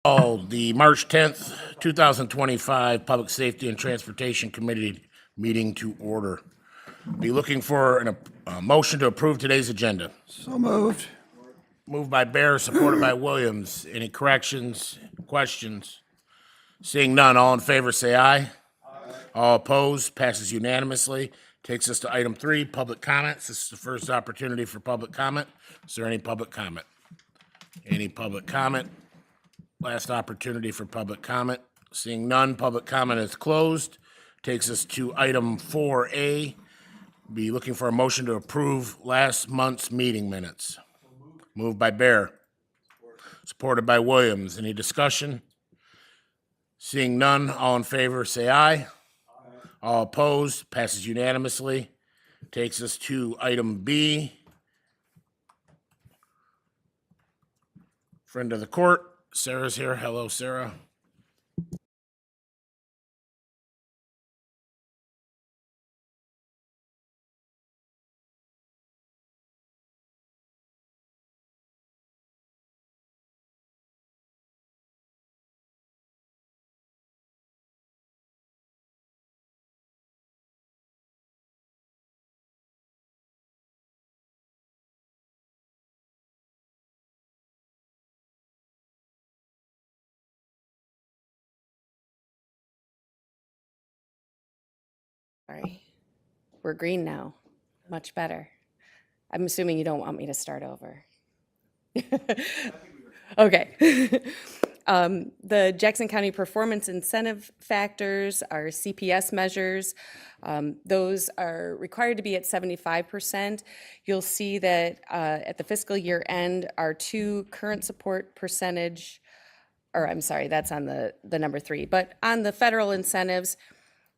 The March 10th, 2025 Public Safety and Transportation Committee meeting to order. Be looking for a motion to approve today's agenda. So moved. Moved by Bear, supported by Williams. Any corrections, questions? Seeing none, all in favor say aye. All opposed, passes unanimously. Takes us to item 3, public comments. This is the first opportunity for public comment. Is there any public comment? Any public comment? Last opportunity for public comment. Seeing none, public comment is closed. Takes us to item 4A. Be looking for a motion to approve last month's meeting minutes. Moved by Bear. Supported by Williams. Any discussion? Seeing none, all in favor say aye. All opposed, passes unanimously. Takes us to item B. Friend of the court, Sarah's here. Hello, Sarah. Sorry. We're green now. Much better. I'm assuming you don't want me to start over. Okay. The Jackson County Performance Incentive Factors are CPS measures. Those are required to be at 75%. You'll see that at the fiscal year end, our two current support percentage, or I'm sorry, that's on the number 3, but on the federal incentives,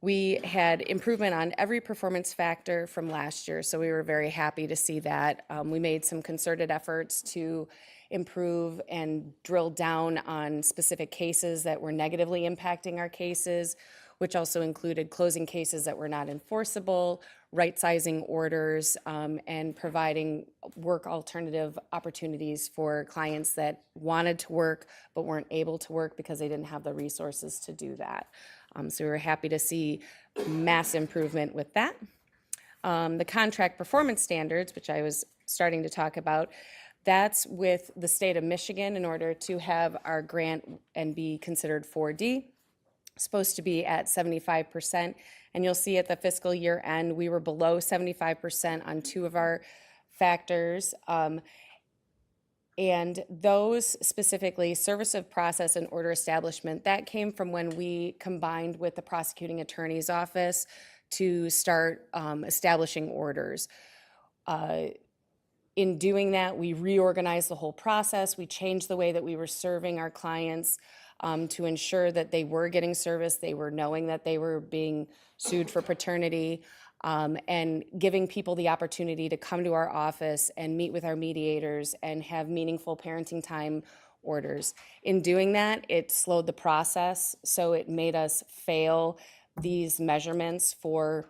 we had improvement on every performance factor from last year, so we were very happy to see that. We made some concerted efforts to improve and drill down on specific cases that were negatively impacting our cases, which also included closing cases that were not enforceable, right-sizing orders, and providing work alternative opportunities for clients that wanted to work but weren't able to work because they didn't have the resources to do that. So we were happy to see mass improvement with that. The contract performance standards, which I was starting to talk about, that's with the state of Michigan in order to have our grant and be considered 4D. Supposed to be at 75%. And you'll see at the fiscal year end, we were below 75% on 2 of our factors. And those specifically, service of process and order establishment, that came from when we combined with the prosecuting attorney's office to start establishing orders. In doing that, we reorganized the whole process. We changed the way that we were serving our clients to ensure that they were getting service, they were knowing that they were being sued for paternity, and giving people the opportunity to come to our office and meet with our mediators and have meaningful parenting time orders. In doing that, it slowed the process, so it made us fail these measurements for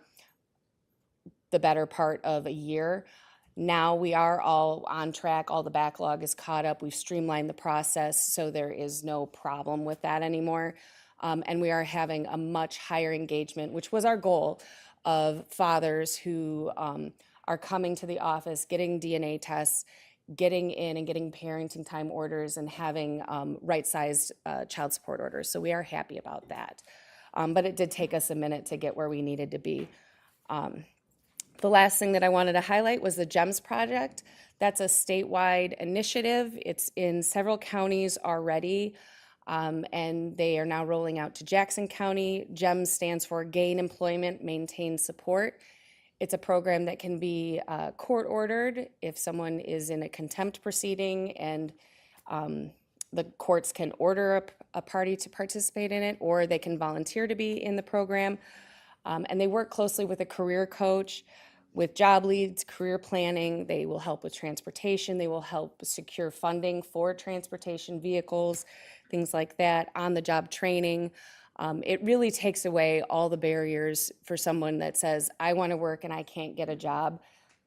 the better part of a year. Now we are all on track, all the backlog is caught up, we've streamlined the process, so there is no problem with that anymore. And we are having a much higher engagement, which was our goal, of fathers who are coming to the office, getting DNA tests, getting in and getting parenting time orders, and having right-sized child support orders. So we are happy about that. But it did take us a minute to get where we needed to be. The last thing that I wanted to highlight was the GEMS project. That's a statewide initiative. It's in several counties already, and they are now rolling out to Jackson County. GEMS stands for Gain Employment, Maintain Support. It's a program that can be court-ordered if someone is in a contempt proceeding, and the courts can order a party to participate in it, or they can volunteer to be in the program. And they work closely with a career coach, with job leads, career planning. They will help with transportation. They will help secure funding for transportation vehicles, things like that, on-the-job training. It really takes away all the barriers for someone that says, I want to work and I can't get a job.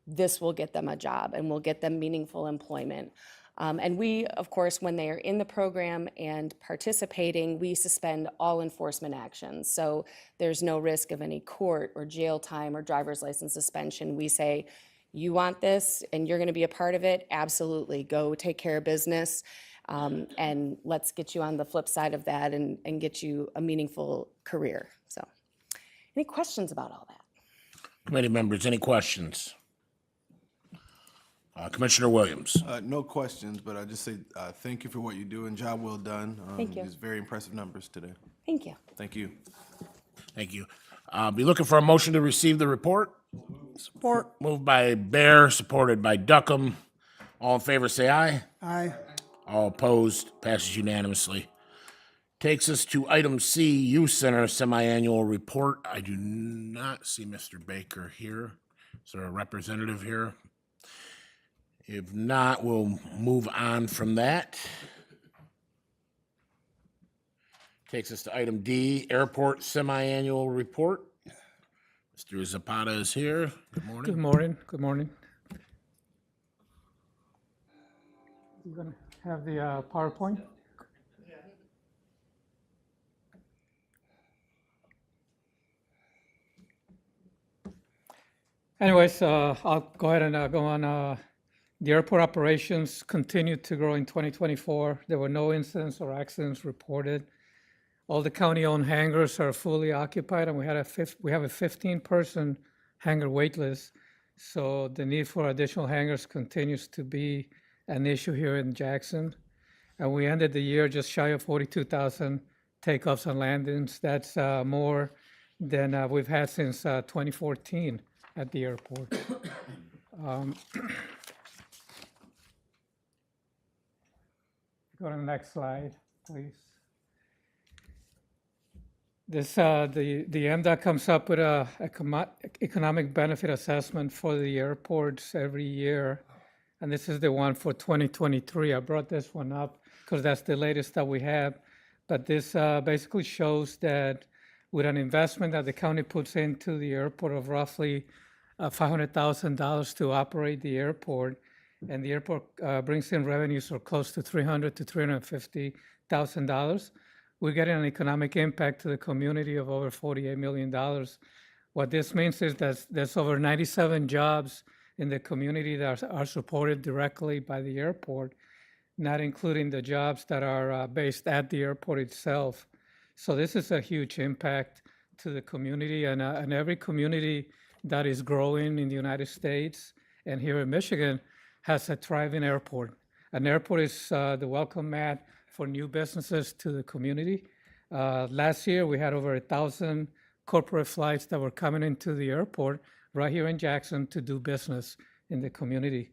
This will get them a job and will get them meaningful employment. And we, of course, when they are in the program and participating, we suspend all enforcement actions. So there's no risk of any court or jail time or driver's license suspension. We say, you want this and you're going to be a part of it? Absolutely. Go take care of business. And let's get you on the flip side of that and get you a meaningful career. So, any questions about all that? Committee members, any questions? Commissioner Williams. No questions, but I just say thank you for what you do and job well done. Thank you. It's very impressive numbers today. Thank you. Thank you. Thank you. Be looking for a motion to receive the report. Support. Moved by Bear, supported by Duckham. All in favor, say aye. Aye. All opposed, passes unanimously. Takes us to item C, Youth Center Semi-Annual Report. I do not see Mr. Baker here. Is there a representative here? If not, we'll move on from that. Takes us to item D, Airport Semi-Annual Report. Mr. Zapata is here. Good morning. Good morning. Good morning. You're going to have the PowerPoint? Anyways, I'll go ahead and go on. The airport operations continued to grow in 2024. There were no incidents or accidents reported. All the county-owned hangars are fully occupied, and we have a 15-person hangar wait list. So the need for additional hangars continues to be an issue here in Jackson. And we ended the year just shy of 42,000 takeoffs and landings. That's more than we've had since 2014 at the airport. Go to the next slide, please. This, the MDOT comes up with a economic benefit assessment for the airports every year. And this is the one for 2023. I brought this one up because that's the latest that we have. But this basically shows that with an investment that the county puts into the airport of roughly $500,000 to operate the airport, and the airport brings in revenues of close to $300,000 to $350,000, we're getting an economic impact to the community of over $48 million. What this means is that there's over 97 jobs in the community that are supported directly by the airport, not including the jobs that are based at the airport itself. So this is a huge impact to the community, and every community that is growing in the United States and here in Michigan has a thriving airport. An airport is the welcome mat for new businesses to the community. Last year, we had over 1,000 corporate flights that were coming into the airport right here in Jackson to do business in the community.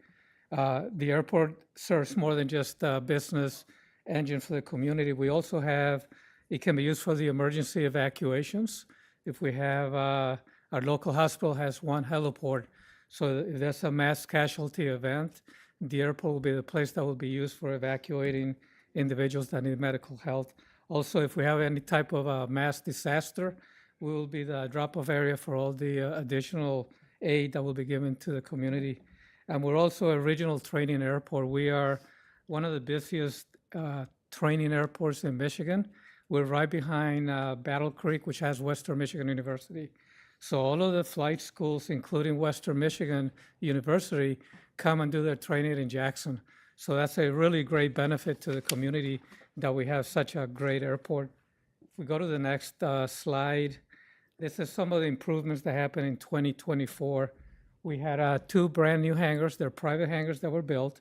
The airport serves more than just a business engine for the community. We also have, it can be used for the emergency evacuations. If we have, our local hospital has one heliport. So if there's a mass casualty event, the airport will be the place that will be used for evacuating individuals that need medical help. Also, if we have any type of a mass disaster, we will be the drop-off area for all the additional aid that will be given to the community. And we're also a regional training airport. We are one of the busiest training airports in Michigan. We're right behind Battle Creek, which has Western Michigan University. So all of the flight schools, including Western Michigan University, come and do their training in Jackson. So that's a really great benefit to the community that we have such a great airport. If we go to the next slide, this is some of the improvements that happened in 2024. We had 2 brand new hangars. They're private hangars that were built.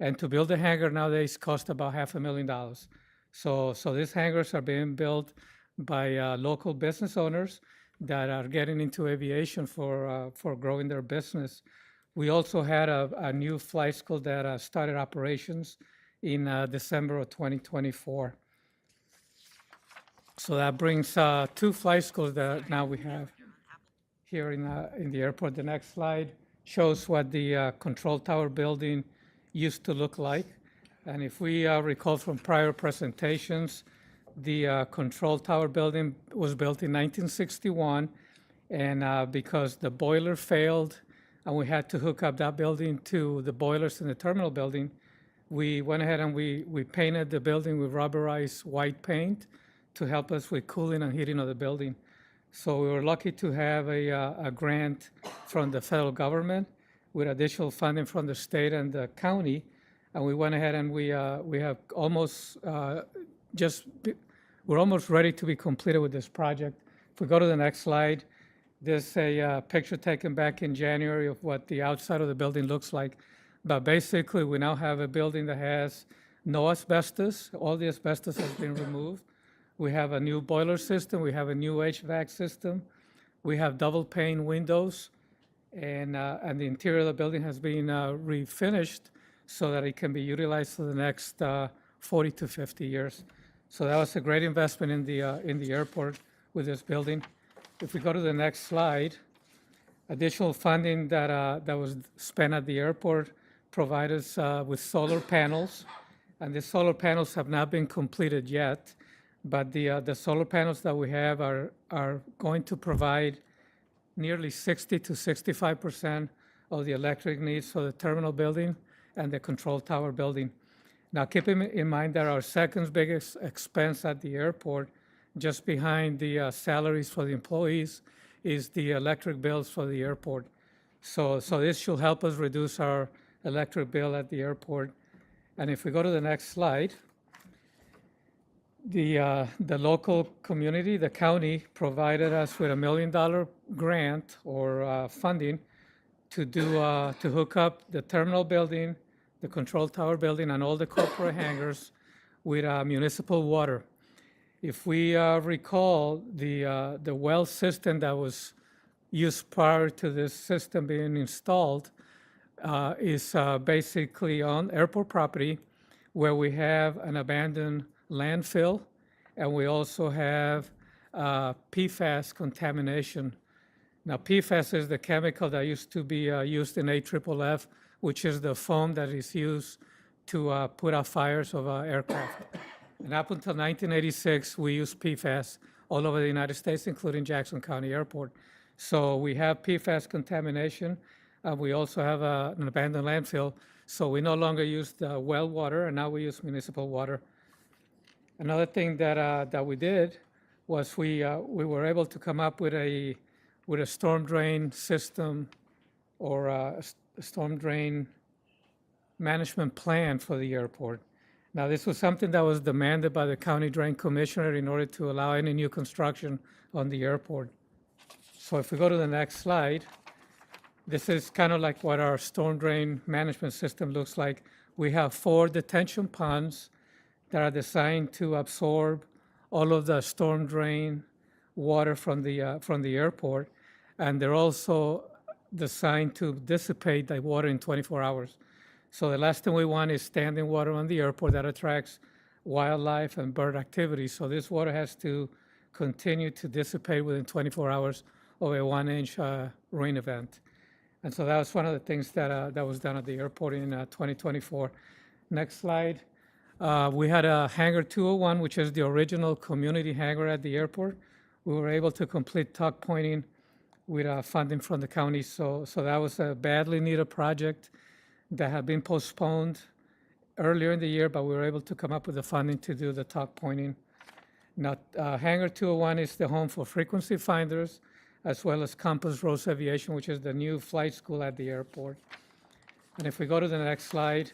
And to build a hangar nowadays costs about $500,000. So these hangars are being built by local business owners that are getting into aviation for growing their business. We also had a new flight school that started operations in December of 2024. So that brings 2 flight schools that now we have here in the airport. The next slide shows what the control tower building used to look like. And if we recall from prior presentations, the control tower building was built in 1961, and because the boiler failed and we had to hook up that building to the boilers in the terminal building, we went ahead and we painted the building with rubberized white paint to help us with cooling and heating of the building. So we were lucky to have a grant from the federal government with additional funding from the state and the county. And we went ahead and we have almost we're almost ready to be completed with this project. If we go to the next slide, there's a picture taken back in January of what the outside of the building looks like. But basically, we now have a building that has no asbestos. All the asbestos has been removed. We have a new boiler system. We have a new HVAC system. We have double pane windows. And the interior of the building has been refinished so that it can be utilized for the next 40 to 50 years. So that was a great investment in the airport with this building. If we go to the next slide, additional funding that was spent at the airport provided us with solar panels, and the solar panels have not been completed yet, but the solar panels that we have are going to provide nearly 60 to 65% of the electric needs for the terminal building and the control tower building. Now, keep in mind that our second biggest expense at the airport, just behind the salaries for the employees, is the electric bills for the airport. So this should help us reduce our electric bill at the airport. And if we go to the next slide, the local community, the county, provided us with $1 million grant or funding to hook up the terminal building, the control tower building, and all the corporate hangars with municipal water. If we recall, the well system that was used prior to this system being installed is basically on airport property, where we have an abandoned landfill, and we also have PFAS contamination. Now, PFAS is the chemical that used to be used in AFFF, which is the foam that is used to put out fires of aircraft. And up until 1986, we used PFAS all over the United States, including Jackson County Airport. So we have PFAS contamination. We also have an abandoned landfill. So we no longer use the well water, and now we use municipal water. Another thing that we did was we were able to come up with a storm drain system or a storm drain management plan for the airport. Now, this was something that was demanded by the county drain commissioner in order to allow any new construction on the airport. So if we go to the next slide, this is kind of like what our storm drain management system looks like. We have 4 detention ponds that are designed to absorb all of the storm drain water from the airport, and they're also designed to dissipate the water in 24 hours. So the last thing we want is standing water on the airport that attracts wildlife and bird activity. So this water has to continue to dissipate within 24 hours of a 1-inch rain event. And so that was one of the things that was done at the airport in 2024. Next slide. We had a Hangar 201, which is the original community hangar at the airport. We were able to complete tuck pointing with funding from the county. So that was a badly needed project that had been postponed earlier in the year, but we were able to come up with the funding to do the tuck pointing. Now, Hangar 201 is the home for frequency finders, as well as Compass Rose Aviation, which is the new flight school at the airport. And if we go to the next slide,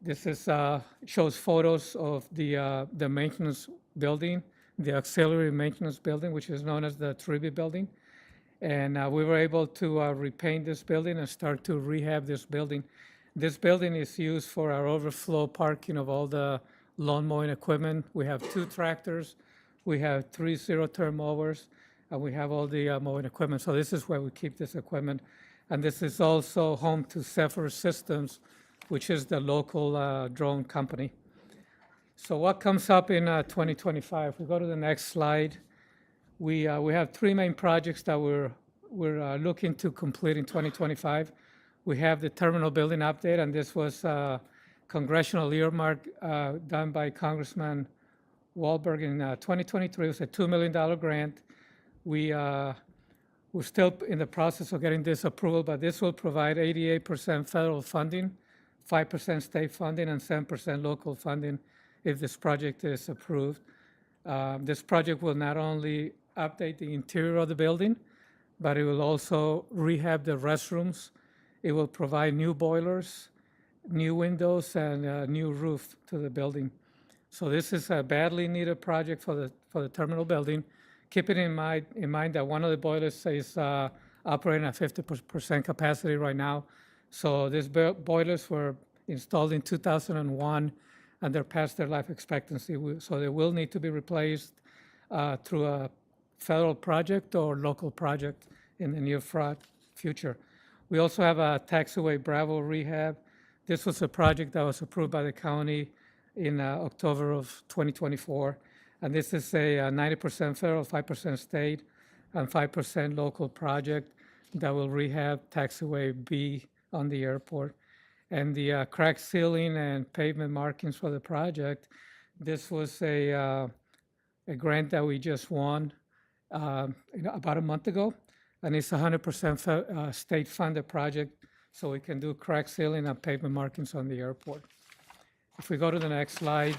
this is shows photos of the maintenance building, the auxiliary maintenance building, which is known as the Triby building. And we were able to repaint this building and start to rehab this building. This building is used for our overflow parking of all the lawn mowing equipment. We have 2 tractors, we have 3 zero-turn mowers, and we have all the mowing equipment. So this is where we keep this equipment. And this is also home to Zephyr Systems, which is the local drone company. So what comes up in 2025? We go to the next slide. We have 3 main projects that we're looking to complete in 2025. We have the terminal building update, and this was congressional earmark done by Congressman Wahlberg in 2023. It was a $2 million grant. We're still in the process of getting this approval, but this will provide 88% federal funding 5% state funding and 7% local funding if this project is approved. This project will not only update the interior of the building, but it will also rehab the restrooms. It will provide new boilers, new windows, and a new roof to the building. So this is a badly needed project for the terminal building. Keeping in mind that one of the boilers is operating at 50% capacity right now. So these boilers were installed in 2001, and they're past their life expectancy. So they will need to be replaced through a federal project or local project in the near future. We also have a taxiway Bravo rehab. This was a project that was approved by the county in October of 2024. And this is a 90% federal, 5% state, and 5% local project that will rehab taxiway B on the airport. And the crack sealing and pavement markings for the project, this was a grant that we just won about a month ago. And it's 100% state-funded project, so we can do crack sealing and pavement markings on the airport. If we go to the next slide,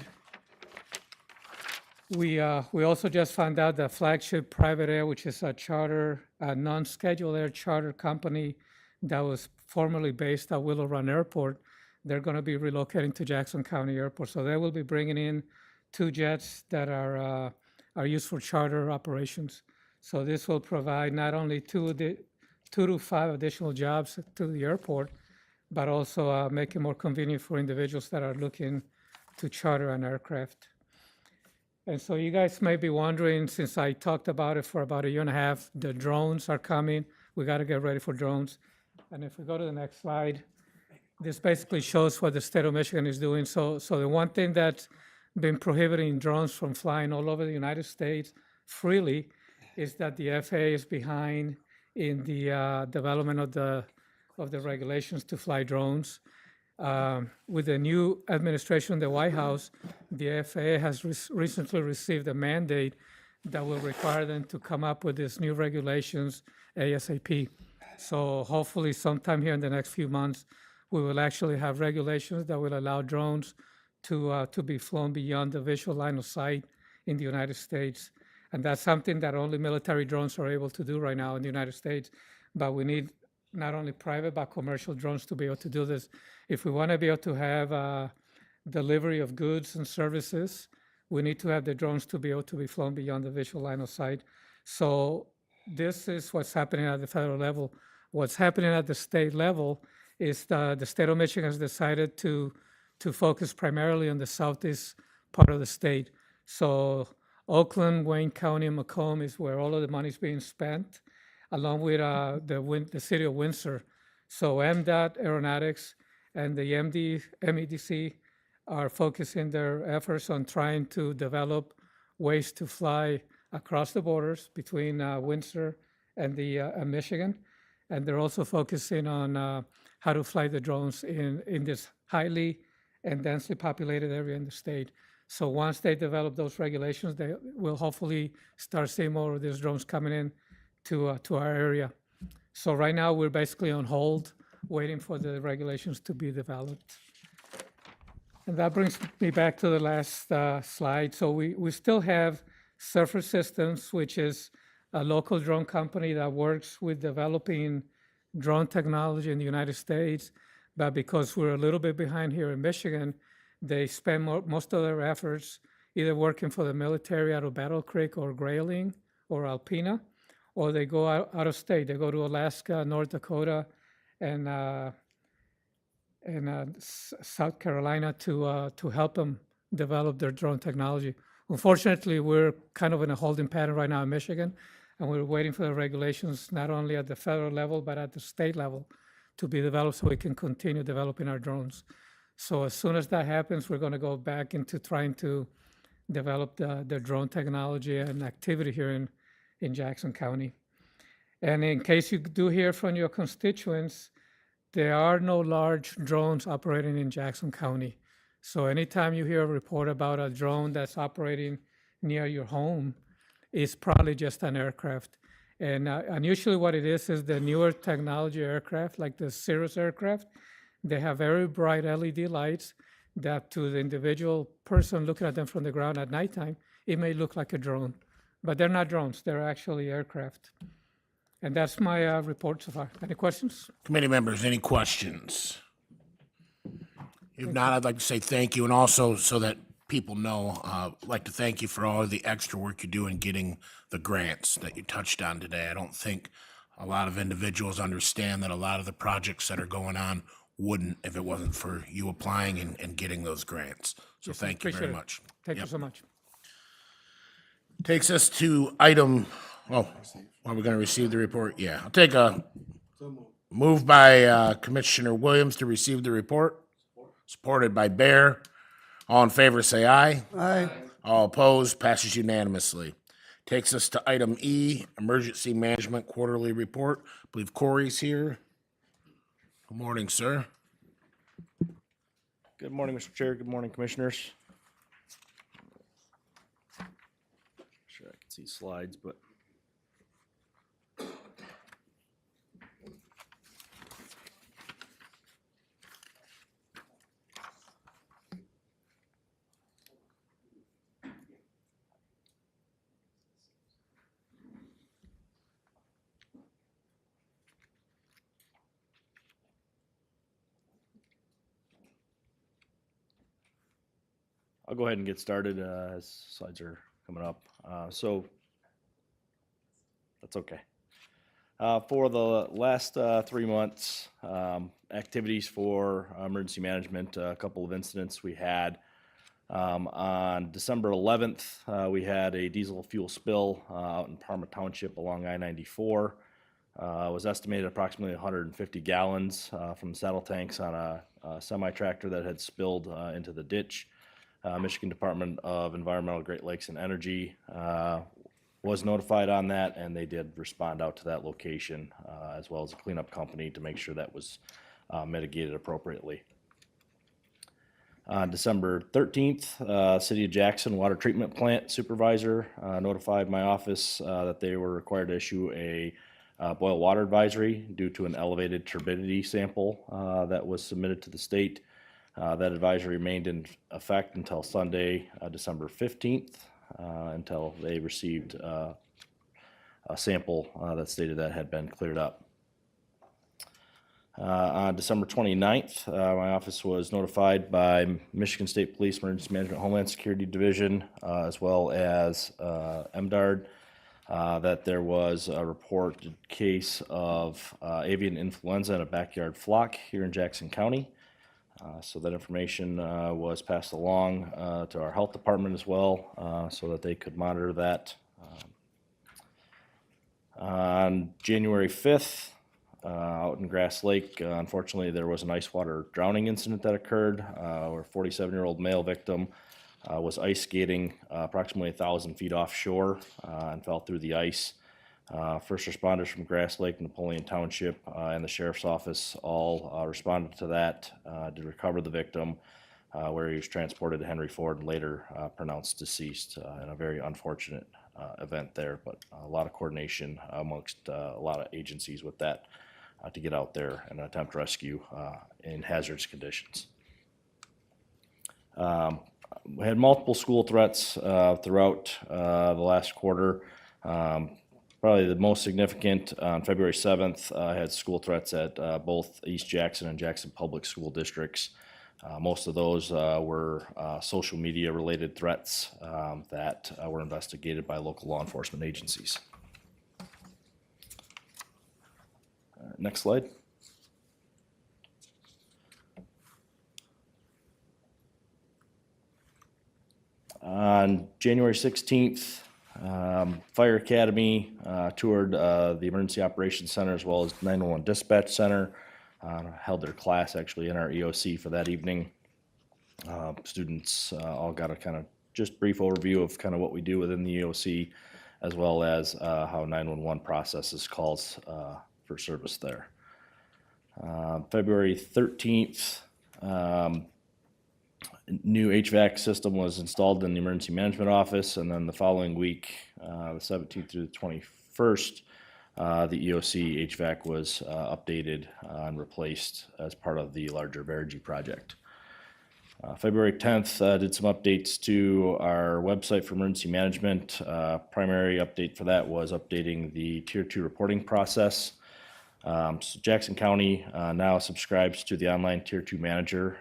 we also just found out that Flagship Private Air, which is a non-scheduled air charter company that was formerly based at Willow Run Airport, they're going to be relocating to Jackson County Airport. So they will be bringing in 2 jets that are used for charter operations. So this will provide not only 2 to 5 additional jobs to the airport, but also make it more convenient for individuals that are looking to charter an aircraft. And so you guys may be wondering, since I talked about it for about a year and a half, the drones are coming. We got to get ready for drones. And if we go to the next slide, this basically shows what the state of Michigan is doing. So the one thing that's been prohibiting drones from flying all over the United States freely is that the FAA is behind in the development of the regulations to fly drones. With the new administration in the White House, the FAA has recently received a mandate that will require them to come up with these new regulations ASAP. So hopefully sometime here in the next few months, we will actually have regulations that will allow drones to be flown beyond the visual line of sight in the United States. And that's something that only military drones are able to do right now in the United States. But we need not only private, but commercial drones to be able to do this. If we want to be able to have delivery of goods and services, we need to have the drones to be able to be flown beyond the visual line of sight. So this is what's happening at the federal level. What's happening at the state level is the state of Michigan has decided to focus primarily on the southeast part of the state. So Oakland, Wayne County, and Macomb is where all of the money is being spent, along with the city of Windsor. So MDOT, Aeronautics, and the MEDC are focusing their efforts on trying to develop ways to fly across the borders between Windsor and Michigan. And they're also focusing on how to fly the drones in this highly and densely populated area in the state. So once they develop those regulations, they will hopefully start seeing more of these drones coming in to our area. So right now, we're basically on hold, waiting for the regulations to be developed. And that brings me back to the last slide. So we still have Surface Systems, which is a local drone company that works with developing drone technology in the United States. But because we're a little bit behind here in Michigan, they spend most of their efforts either working for the military out of Battle Creek or Grayling or Alpena, or they go out of state. They go to Alaska, North Dakota, and South Carolina to help them develop their drone technology. Unfortunately, we're kind of in a holding pattern right now in Michigan, and we're waiting for the regulations not only at the federal level but at the state level to be developed so we can continue developing our drones. So as soon as that happens, we're going to go back into trying to develop the drone technology and activity here in Jackson County. And in case you do hear from your constituents, there are no large drones operating in Jackson County. So anytime you hear a report about a drone that's operating near your home, it's probably just an aircraft. And usually what it is the newer technology aircraft, like the Cirrus aircraft, They have very bright LED lights that to the individual person looking at them from the ground at nighttime, it may look like a drone. But they're not drones, they're actually aircraft. And that's my report so far. Any questions? Committee members, any questions? If not, I'd like to say thank you, and also so that people know, I'd like to thank you for all of the extra work you do in getting the grants that you touched on today. I don't think a lot of individuals understand that a lot of the projects that are going on wouldn't if it wasn't for you applying and getting those grants. So thank you very appreciate it. much. Thank you so much. Takes us to item, are we going to receive the report? Yeah, I'll take a move by Commissioner Williams to receive the report, supported by Bear. All in favor, say aye. Aye. All opposed, passes unanimously. Takes us to item E, Emergency Management Quarterly Report. I believe Corey's here. Good morning, sir. Good morning, Mr. Chair. Good morning, Commissioners. Sure, I can see slides, but. I'll go ahead and get started as slides are coming up. So that's okay. For the last 3 months, activities for emergency management, a couple of incidents we had. On December 11th, we had a diesel fuel spill out in Parma Township along I-94. It was estimated approximately 150 gallons from saddle tanks on a semi-tractor that had spilled into the ditch. Michigan Department of Environmental, Great Lakes, and Energy was notified on that, and they did respond out to that location, as well as a cleanup company to make sure that was mitigated appropriately. On December 13th, City of Jackson Water Treatment Plant Supervisor notified my office that they were required to issue a boil water advisory due to an elevated turbidity sample that was submitted to the state. That advisory remained in effect until Sunday, December 15th, until they received a sample that stated that had been cleared up. On December 29th, my office was notified by Michigan State Police Emergency Management Homeland Security Division, as well as MDARD, that there was a reported case of avian influenza in a backyard flock here in Jackson County. So that information was passed along to our health department as well, so that they could monitor that. On January 5th, out in Grass Lake, unfortunately, there was an ice water drowning incident that occurred, where a 47-year-old male victim was ice skating approximately 1,000 feet offshore and fell through the ice. First responders from Grass Lake, Napoleon Township, and the Sheriff's Office all responded to that to recover the victim, where he was transported to Henry Ford and later pronounced deceased in a very unfortunate event there, but a lot of coordination amongst a lot of agencies with that to get out there and attempt rescue in hazardous conditions. We had multiple school threats throughout the last quarter. Probably the most significant on February 7th, I had school threats at both East Jackson and Jackson Public School Districts. Most of those were social media related threats that were investigated by local law enforcement agencies. Next slide. On January 16th, Fire Academy toured the Emergency Operations Center as well as 911 Dispatch Center. Held their class actually in our EOC for that evening. Students all got a kind of just brief overview of kind of what we do within the EOC, as well as how 911 processes calls for service there. February 13th, new HVAC system was installed in the emergency management office, and then the following week, the 17th through the 21st, the EOC HVAC was updated and replaced as part of the larger Verigy project. February 10th, did some updates to our website for emergency management. Primary update for that was updating the Tier 2 reporting process. So Jackson County now subscribes to the online Tier 2 manager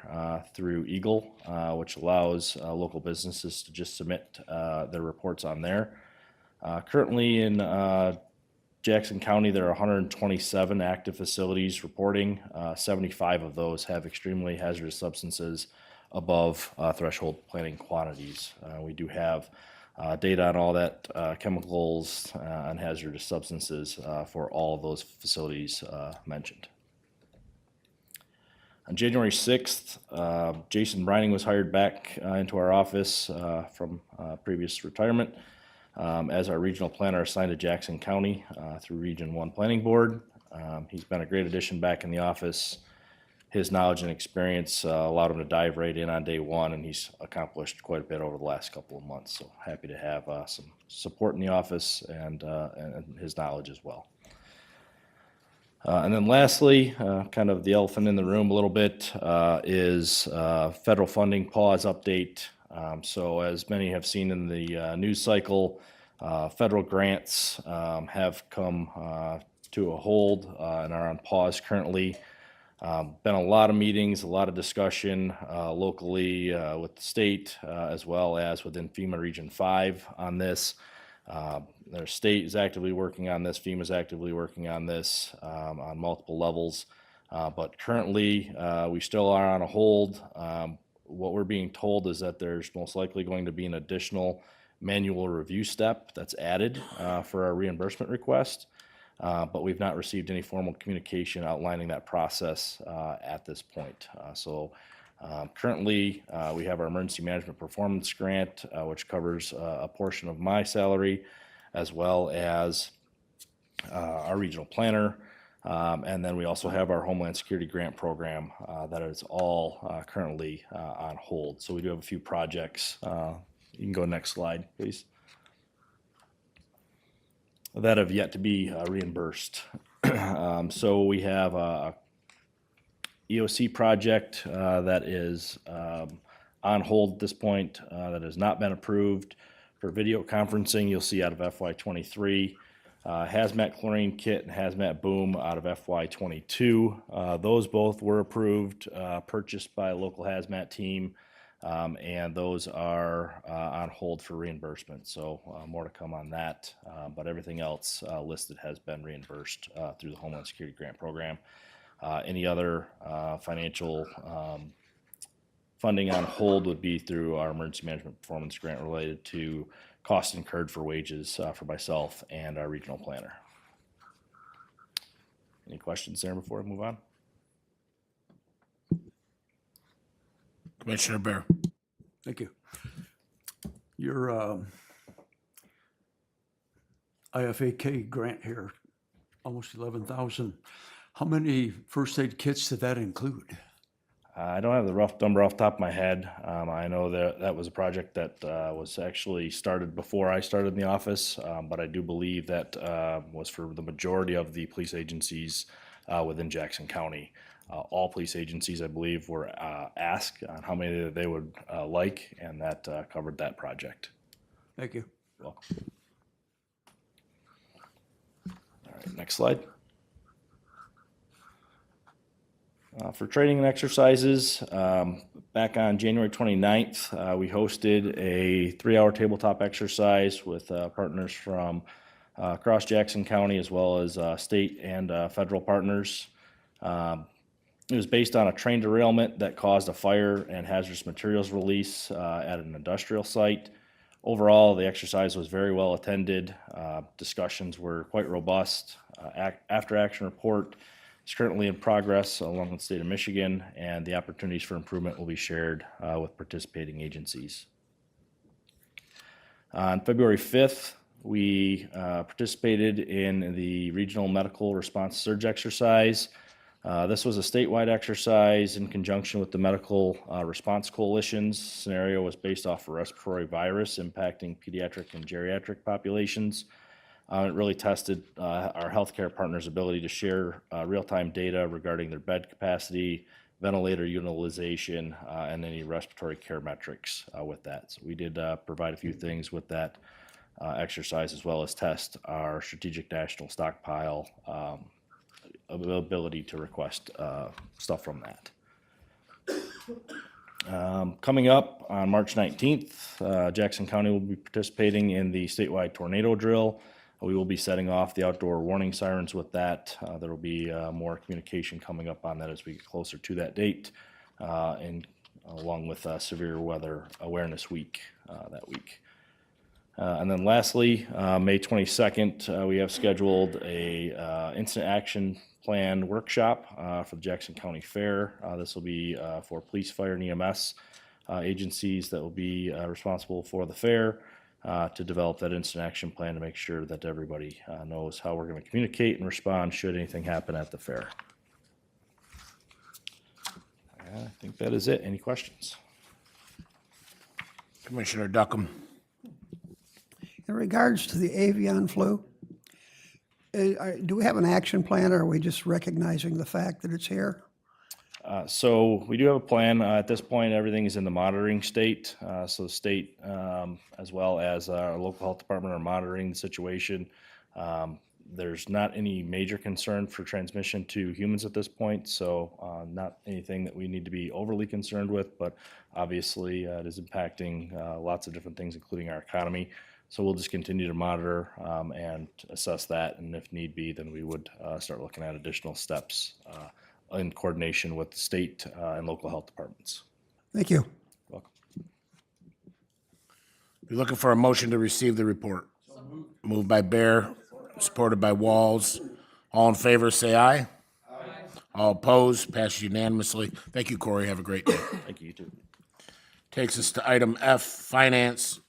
through Eagle, which allows local businesses to just submit their reports on there. Currently in Jackson County, there are 127 active facilities reporting. 75 of those have extremely hazardous substances above threshold planning quantities. We do have data on all that chemicals and hazardous substances for all of those facilities mentioned. On January 6th, Jason Brining was hired back into our office from previous retirement as our regional planner assigned to Jackson County through Region 1 Planning Board. He's been a great addition back in the office. His knowledge and experience allowed him to dive right in on day one, and he's accomplished quite a bit over the last couple of months. So happy to have some support in the office and his knowledge as well. And then lastly, kind of the elephant in the room a little bit is federal funding pause update. So as many have seen in the news cycle, federal grants have come to a hold and are on pause currently. Been a lot of meetings, a lot of discussion locally with the state as well as within FEMA Region 5 on this. Their state is actively working on this. FEMA is actively working on this on multiple levels. But currently, we still are on a hold. What we're being told is that there's most likely going to be an additional manual review step that's added for our reimbursement request. But we've not received any formal communication outlining that process at this point. Currently, we have our emergency management performance grant, which covers a portion of my salary, as well as our regional planner. And then we also have our Homeland Security grant program that is all currently on hold. So we do have a few projects. You can go next slide, please, that have yet to be reimbursed. So we have a EOC project that is on hold at this point that has not been approved for video conferencing. You'll see out of FY23, hazmat chlorine kit and hazmat boom out of FY22. Those both were approved, purchased by a local hazmat team. And those are on hold for reimbursement. So more to come on that. But everything else listed has been reimbursed through the Homeland Security Grant Program. Any other financial funding on hold would be through our Emergency Management Performance Grant related to costs incurred for wages for myself and our regional planner. Any questions there before we move on? Commissioner Bear. Thank you. Your IFAK grant here, almost 11,000. How many first aid kits did that include? I don't have the rough number off the top of my head. I know that that was a project that was actually started before I started in the office, but I do believe that was for the majority of the police agencies within Jackson County. All police agencies, I believe, were asked on how many they would like, and that covered that project. Thank you. You're welcome. All right, next slide. For training and exercises, back on January 29th, we hosted a 3-hour tabletop exercise with partners from across Jackson County, as well as state and federal partners. It was based on a train derailment that caused a fire and hazardous materials release at an industrial site. Overall, the exercise was very well attended. Discussions were quite robust. After action report is currently in progress along with the state of Michigan, and the opportunities for improvement will be shared with participating agencies. On February 5th, we participated in the Regional Medical Response Surge exercise. This was a statewide exercise in conjunction with the Medical Response Coalition's scenario was based off a respiratory virus impacting pediatric and geriatric populations. It really tested our healthcare partners' ability to share real-time data regarding their bed capacity, ventilator utilization, and any respiratory care metrics with that. So we did provide a few things with that exercise, as well as test our strategic national stockpile ability to request stuff from that. Coming up on March 19th, Jackson County will be participating in the statewide tornado drill. We will be setting off the outdoor warning sirens with that. There will be more communication coming up on that as we get closer to that date, and along with Severe Weather Awareness Week that week. And then lastly, May 22nd, we have scheduled a incident action plan workshop for the Jackson County Fair. This will be for police, fire, and EMS agencies that will be responsible for the fair to develop that incident action plan to make sure that everybody knows how we're going to communicate and respond should anything happen at the fair. I think that is it. Any questions? Commissioner Duckham. In regards to the avian flu, do we have an action plan, or are we just recognizing the fact that it's here? So we do have a plan. At this point, everything is in the monitoring state. So the state, as well as our local health department, are monitoring the situation. There's not any major concern for transmission to humans at this point, so not anything that we need to be overly concerned with, but obviously it is impacting lots of different things, including our economy. So we'll just continue to monitor and assess that, and if need be, then we would start looking at additional steps in coordination with the state and local health departments. Thank you. Welcome. Be looking for a motion to receive the report. Moved by Bear, supported by Walls. All in favor, say aye. All opposed, passes unanimously. Thank you, Corey. Have a great day. Thank you, you too. Takes us to item F, Finance,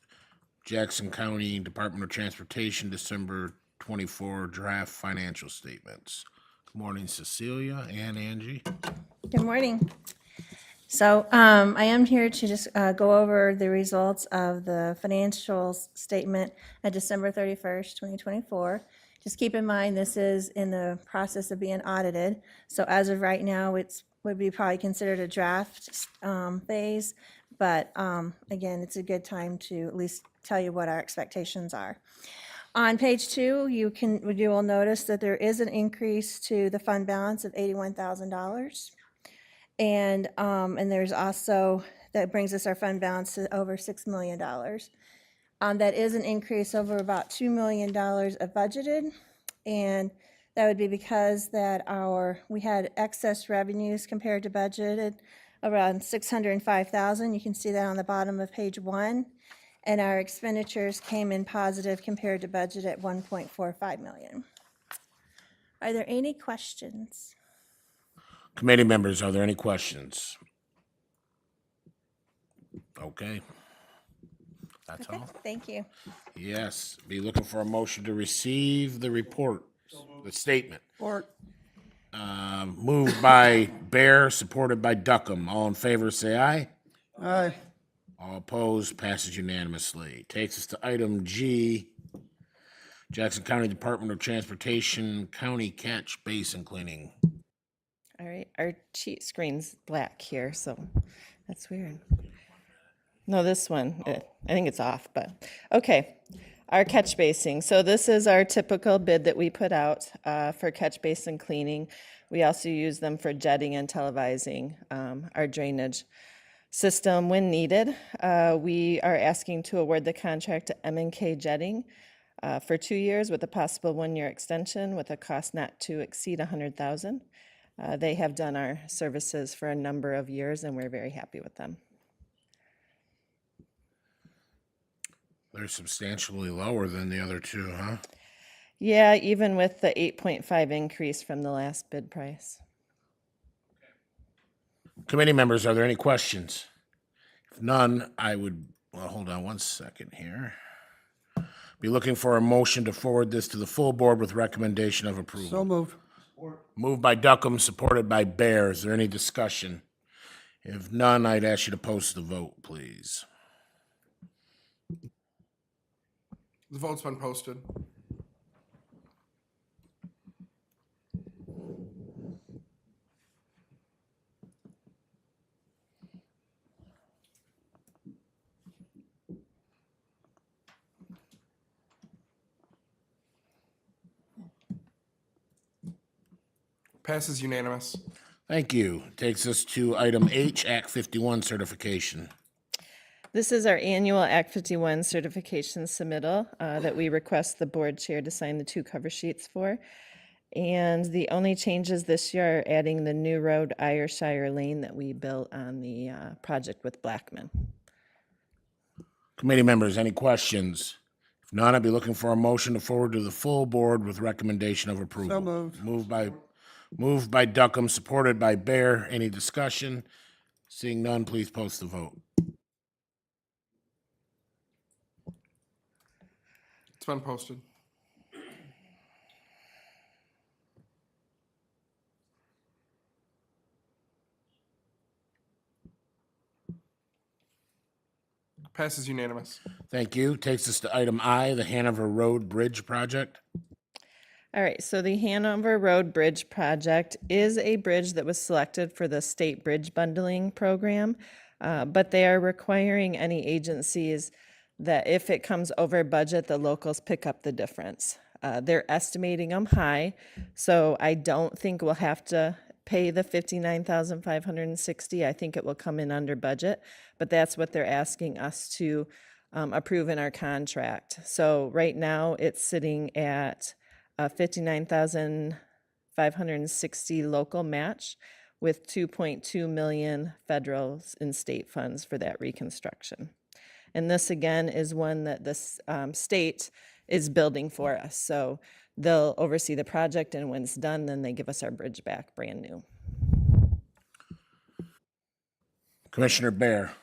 Jackson County Department of Transportation, December 24 draft financial statements. Good morning, Cecilia and Angie. Good morning. So I am here to just go over the results of the financial statement at December 31st, 2024. Just keep in mind, this is in the process of being audited. So as of right now, would be probably considered a draft phase. But again, it's a good time to at least tell you what our expectations are. On page 2, you will notice that there is an increase to the fund balance of $81,000. And there's also, that brings us our fund balance to over $6 million. That is an increase over about $2 million of budgeted. And that would be because that we had excess revenues compared to budgeted around $605,000. You can see that on the bottom of page 1. And our expenditures came in positive compared to budget at $1.45 million. Are there any questions? Committee members, are there any questions? Okay. That's all. Thank you. Yes, be looking for a motion to receive the report, the statement. Or Moved by Bear, supported by Duckham. All in favor, say aye. aye. All opposed, passes unanimously. Takes us to item G, Jackson County Department of Transportation, County Catch Basin Cleaning. All right, our cheat screen's black here, so that's weird. No, this one, I think it's off, but, okay. Our catch basin. So this is our typical bid that we put out for catch basin cleaning. We also use them for jetting and televising our drainage system when needed. We are asking to award the contract to M&K Jetting for 2 years with a possible 1-year extension with a cost not to exceed $100,000. They have done our services for a number of years, and we're very happy with them. They're substantially lower than the other two, huh? Yeah, even with the 8.5 increase from the last bid price. Committee members, are there any questions? If none, I would, well, hold on one second here. Be looking for a motion to forward this to the full board with recommendation of approval. So moved. Moved by Duckham, supported by Bear. Is there any discussion? If none, I'd ask you to post the vote, please. The vote's been posted. Passes unanimous. Thank you. Takes us to item H, Act 51 certification. This is our annual Act 51 certification submittal that we request the board chair to sign the 2 cover sheets for. And the only changes this year are adding the new road Ayrshire Lane that we built on the project with Blackman. Committee members, any questions? If not, I'd be looking for a motion to forward to the full board with recommendation of approval. So moved. Moved by Duckham, supported by Bear. Any discussion? Seeing none, please post the vote. It's been posted. Passes unanimous. Thank you. Takes us to item I, the Hanover Road Bridge Project. All right, so the Hanover Road Bridge project is a bridge that was selected for the state bridge bundling program, but they are requiring any agencies that if it comes over budget, the locals pick up the difference. They're estimating them high, so I don't think we'll have to pay the $59,560. I think it will come in under budget, but that's what they're asking us to approve in our contract. So right now, it's sitting at a $59,560 local match with 2.2 million federal and state funds for that reconstruction. And this again is one that this state is building for us. So they'll oversee the project, and when it's done, then they give us our bridge back brand new. Commissioner Bear.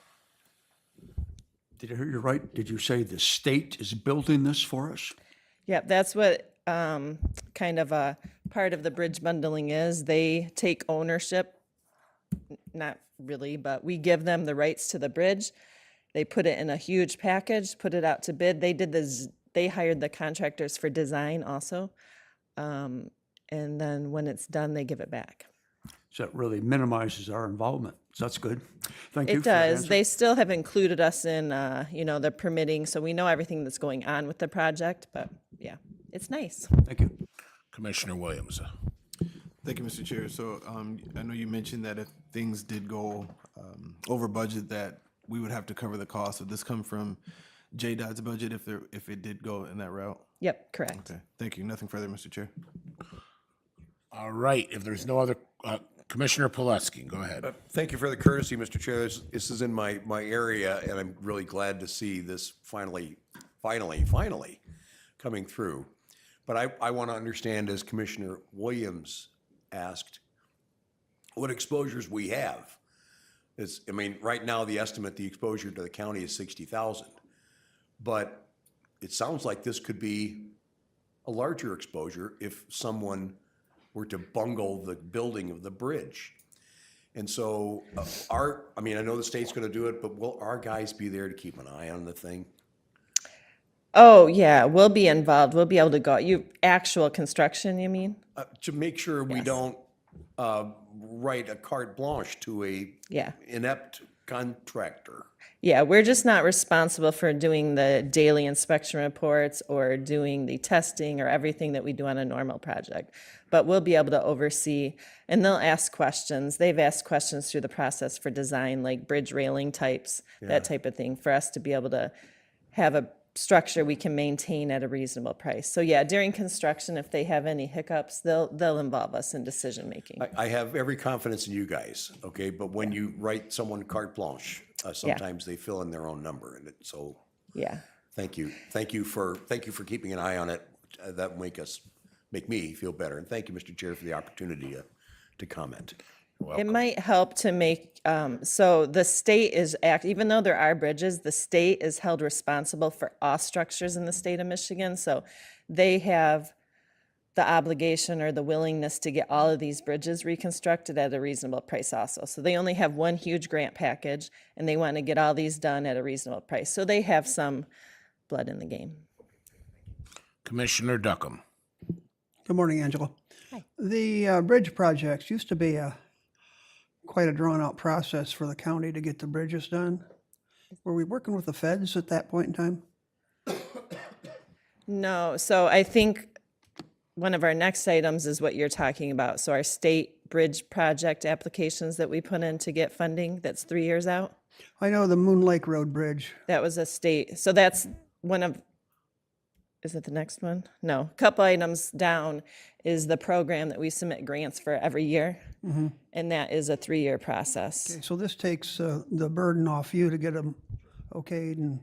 Did I hear you right? Did you say the state is building this for us? Yep, that's what kind of a part of the bridge bundling is. They take ownership, not really, but we give them the rights to the bridge. They put it in a huge package, put it out to bid. They hired the contractors for design also. And then when it's done, they give it back. So that really minimizes our involvement. So that's good. Thank you. It for that does. answer. They still have included us in, the permitting, so we know everything that's going on with the project, but yeah, it's nice. Thank you. Commissioner Williams. Thank you, Mr. Chair. So I know you mentioned that if things did go over budget, that we would have to cover the cost. Would this come from JDOT's budget if it did go in that route? Yep, correct. Okay, thank you. Nothing further, Mr. Chair. All right, if there's no other, Commissioner Pileski, go ahead. Thank you for the courtesy, Mr. Chair. This is in my area, and I'm really glad to see this finally coming through. But I want to understand, as Commissioner Williams asked, what exposures we have. Right now, the exposure to the county is 60,000. But it sounds like this could be a larger exposure if someone were to bungle the building of the bridge. And so I know the state's going to do it, but will our guys be there to keep an eye on the thing? Oh, yeah, we'll be involved. We'll be able to go, actual construction, you mean? To make sure we don't write a carte blanche to a Yeah. inept contractor. Yeah, we're just not responsible for doing the daily inspection reports or doing the testing or everything that we do on a normal project. But we'll be able to oversee, and they'll ask questions. They've asked questions through the process for design, like bridge railing types, that type of thing, for us to be able to have a structure we can maintain at a reasonable price. So yeah, during construction, if they have any hiccups, they'll involve us in decision-making. I have every confidence in you guys, okay? But when you write someone carte blanche, sometimes they fill in their own number in it. So Yeah. thank you. Thank you for keeping an eye on it. That will make me feel better. And thank you, Mr. Chair, for the opportunity to comment. It might help to make, so the state is even though there are bridges, the state is held responsible for all structures in the state of Michigan. So they have the obligation or the willingness to get all of these bridges reconstructed at a reasonable price also. So they only have one huge grant package, and they want to get all these done at a reasonable price. So they have some blood in the game. Commissioner Duckham. Good morning, Angela. Hi. The bridge projects used to be quite a drawn-out process for the county to get the bridges done. Were we working with the feds at that point in time? No, so I think one of our next items is what you're talking about. So our state bridge project applications that we put in to get funding, that's 3 years out. I know the Moon Lake Road Bridge. That was a state, so that's one of, is it the next one? No, a couple items down is the program that we submit grants for every year. And that is a 3-year process. Okay, so this takes the burden off you to get them okayed and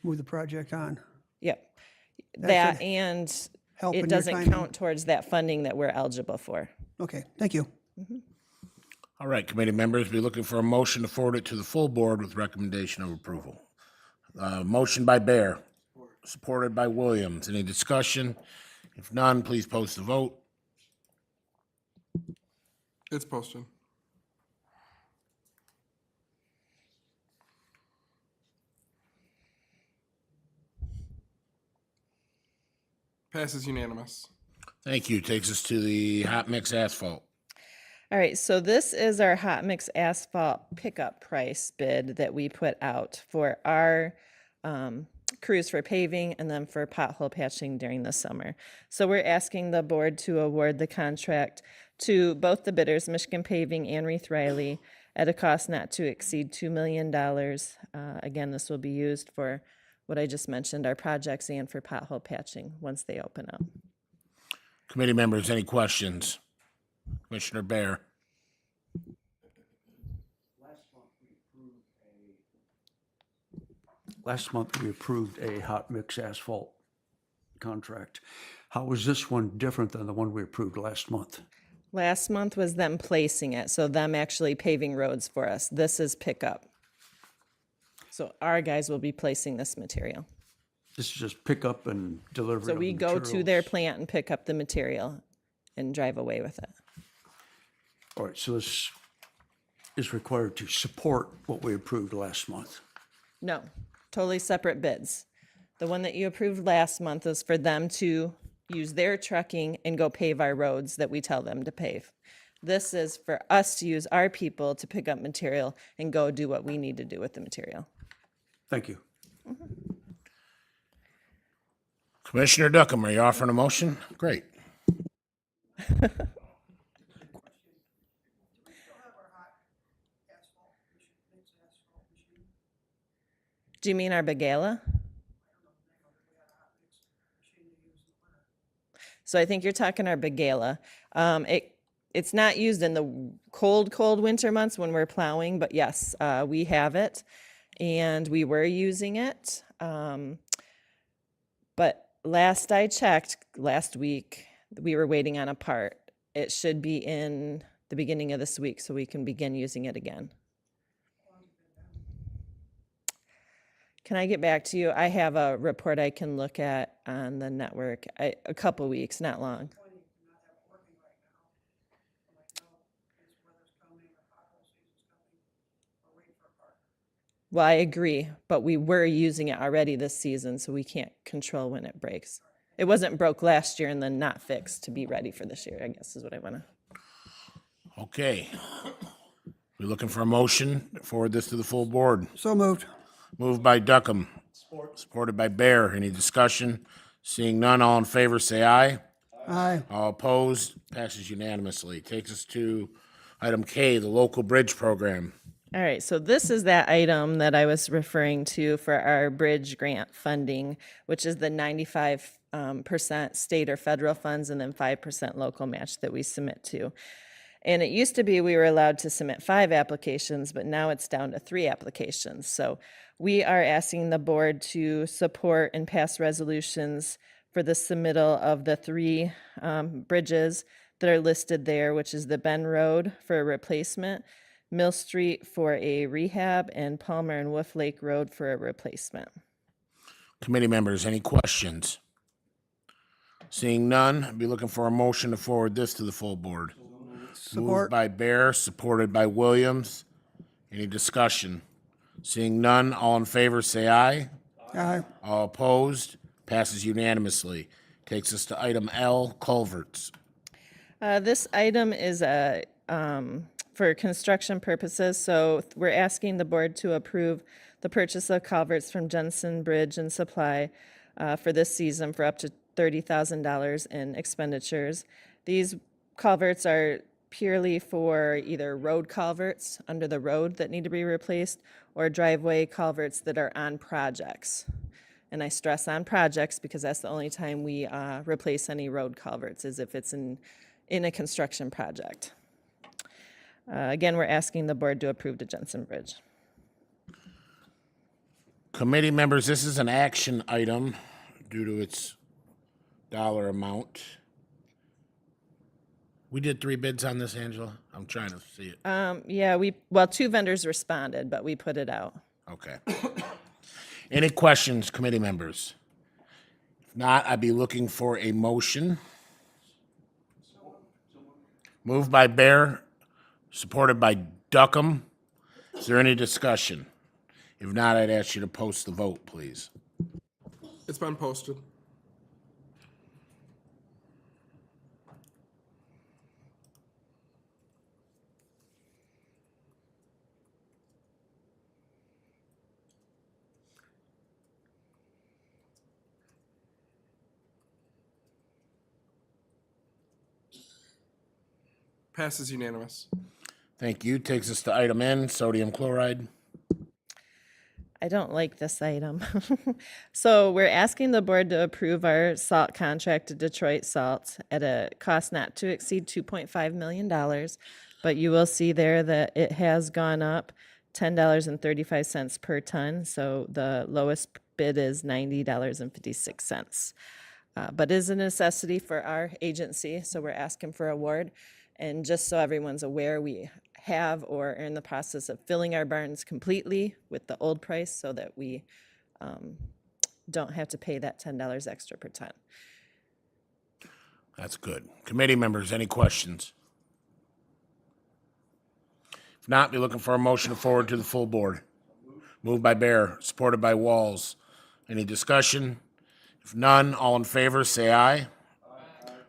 move the project on. Yep. That That should and help in it your doesn't timing. count towards that funding that we're eligible for. Okay, thank you. All right, committee members, be looking for a motion to forward it to the full board with recommendation of approval. Motion by Bear, supported by Williams. Any discussion? If none, please post the vote. It's posted. Passes unanimous. Thank you. Takes us to the hot mix asphalt. All right, so this is our hot mix asphalt pickup price bid that we put out for our crews for paving and then for pothole patching during the summer. So we're asking the board to award the contract to both the bidders, Michigan Paving and Reith Riley, at a cost not to exceed $2 million. Again, this will be used for what I just mentioned, our projects and for pothole patching once they open up. Committee members, any questions? Commissioner Bear. Last month, we approved a hot mix asphalt contract. How is this one different than the one we approved last month? Last month was them placing it, so them actually paving roads for us. This is pickup. So our guys will be placing this material. This is just pick up and delivery So of we go to their materials. plant and pick up the material and drive away with it. All right, so this is required to support what we approved last month. No, totally separate bids. The one that you approved last month is for them to use their trucking and go pave our roads that we tell them to pave. This is for us to use our people to pick up material and go do what we need to do with the material. Thank you. Commissioner Duckham, are you offering a motion? Great. Do you mean our Begala? So I think you're talking our Begala. It's not used in the cold winter months when we're plowing, but yes, we have it and we were using it. But last I checked, last week, we were waiting on a part. It should be in the beginning of this week so we can begin using it again. Can I get back to you? I have a report I can look at on the network. A couple weeks, not long. Well, I agree, but we were using it already this season, so we can't control when it breaks. It wasn't broke last year and then not fixed to be ready for this year, I guess is what I want to. Okay. We're looking for a motion to forward this to the full board. So moved. Moved by Duckham, supported by Bear. Any discussion? Seeing none, all in favor, say aye. Aye. All opposed, passes unanimously. Takes us to item K, the local bridge program. All right, so this is that item that I was referring to for our bridge grant funding, which is the 95% state or federal funds and then 5% local match that we submit to. And it used to be we were allowed to submit 5 applications, but now it's down to 3 applications. So we are asking the board to support and pass resolutions for the submittal of the 3 bridges that are listed there, which is the Ben Road for a replacement, Mill Street for a rehab, and Palmer and Wolf Lake Road for a replacement. Committee members, any questions? Seeing none, I'd be looking for a motion to forward this to the full board. Moved Support. by Bear, supported by Williams. Any discussion? Seeing none, all in favor, say aye. Aye. All opposed, passes unanimously. Takes us to item L, culverts. This item is for construction purposes, so we're asking the board to approve the purchase of culverts from Jensen Bridge and Supply for this season for up to $30,000 in expenditures. These culverts are purely for either road culverts under the road that need to be replaced or driveway culverts that are on projects. And I stress on projects because that's the only time we replace any road culverts is if it's in a construction project. Again, we're asking the board to approve the Jensen Bridge. Committee members, this is an action item due to its dollar amount. We did 3 bids on this, Angela? I'm trying to see it. Yeah, 2 vendors responded, but we put it out. Okay. Any questions, committee members? If not, I'd be looking for a motion. Moved by Bear, supported by Duckham. Is there any discussion? If not, I'd ask you to post the vote, please. It's been posted. Passes unanimous. Thank you. Takes us to item N, sodium chloride. I don't like this item. So we're asking the board to approve our salt contract to Detroit Salt at a cost not to exceed $2.5 million. But you will see there that it has gone up $10.35 per ton. So the lowest bid is $90.56. But is a necessity for our agency, so we're asking for award. And just so everyone's aware, we have or are in the process of filling our barns completely with the old price so that we don't have to pay that $10 extra per ton. That's good. Committee members, any questions? If not, be looking for a motion to forward to the full board. Moved by Bear, supported by Walls. Any discussion? If none, all in favor, say aye.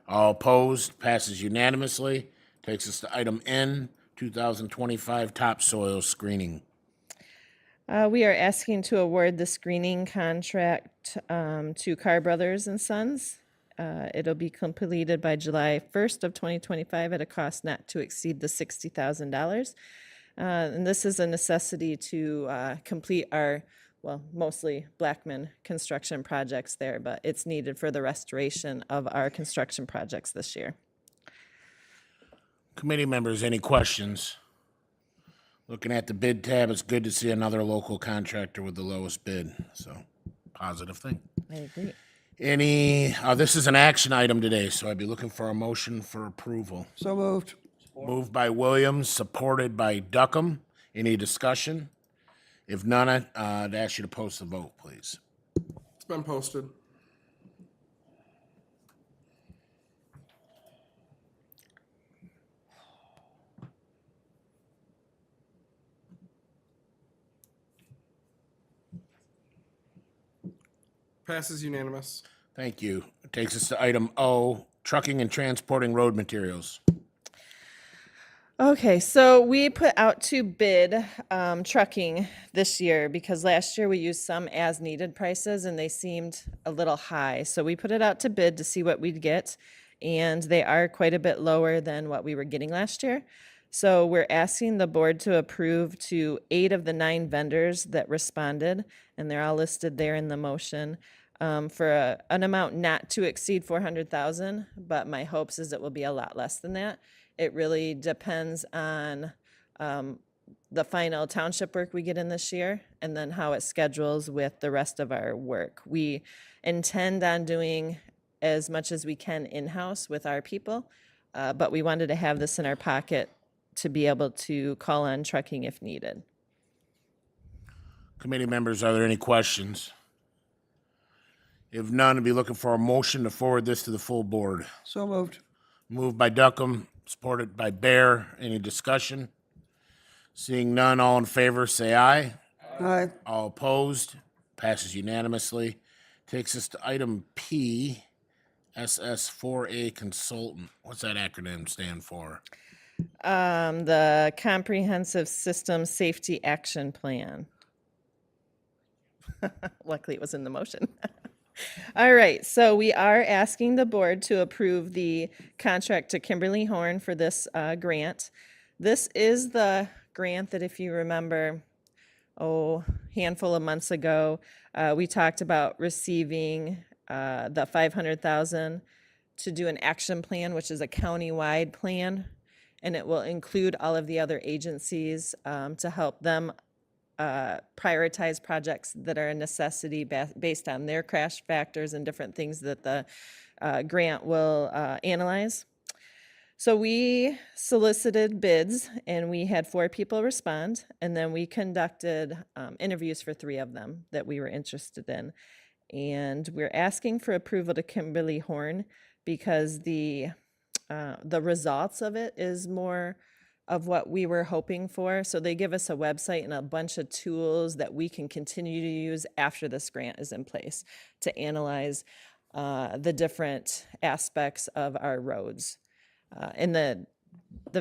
All opposed, passes unanimously. Takes us to item N, 2025 topsoil screening. We are asking to award the screening contract to Carr Brothers and Sons. It'll be completed by July 1st of 2025 at a cost not to exceed the $60,000. And this is a necessity to complete our, well, mostly Blackman construction projects there, but it's needed for the restoration of our construction projects this year. Committee members, any questions? Looking at the bid tab, it's good to see another local contractor with the lowest bid, so positive thing. I agree. This is an action item today, so I'd be looking for a motion for approval. So moved. Moved by Williams, supported by Duckham. Any discussion? If none, I'd ask you to post the vote, please. It's been posted. Passes unanimous. Thank you. It takes us to item O, trucking and transporting road materials. Okay, so we put out to bid trucking this year because last year we used some as-needed prices and they seemed a little high. So we put it out to bid to see what we'd get, and they are quite a bit lower than what we were getting last year. So we're asking the board to approve to 8 of the 9 vendors that responded, and they're all listed there in the motion, for an amount not to exceed $400,000, but my hopes is it will be a lot less than that. It really depends on the final township work we get in this year and then how it schedules with the rest of our work. We intend on doing as much as we can in-house with our people, but we wanted to have this in our pocket to be able to call on trucking if needed. Committee members, are there any questions? If none, I'd be looking for a motion to forward this to the full board. So moved. Moved by Duckham, supported by Bear. Any discussion? Seeing none, all in favor, say aye. Aye. All opposed, passes unanimously. Takes us to item P, SS4A Consultant. What's that acronym stand for? The Comprehensive System Safety Action Plan. Luckily, it was in the motion. All right, so we are asking the board to approve the contract to Kimberly Horn for this grant. This is the grant that, if you remember, handful of months ago, we talked about receiving the $500,000 to do an action plan, which is a county-wide plan, and it will include all of the other agencies to help them prioritize projects that are a necessity based on their crash factors and different things that the grant will analyze. So we solicited bids and we had 4 people respond, and then we conducted interviews for 3 of them that we were interested in. And we're asking for approval to Kimberly Horn because the results of it is more of what we were hoping for. So they give us a website and a bunch of tools that we can continue to use after this grant is in place to analyze the different aspects of our roads. And the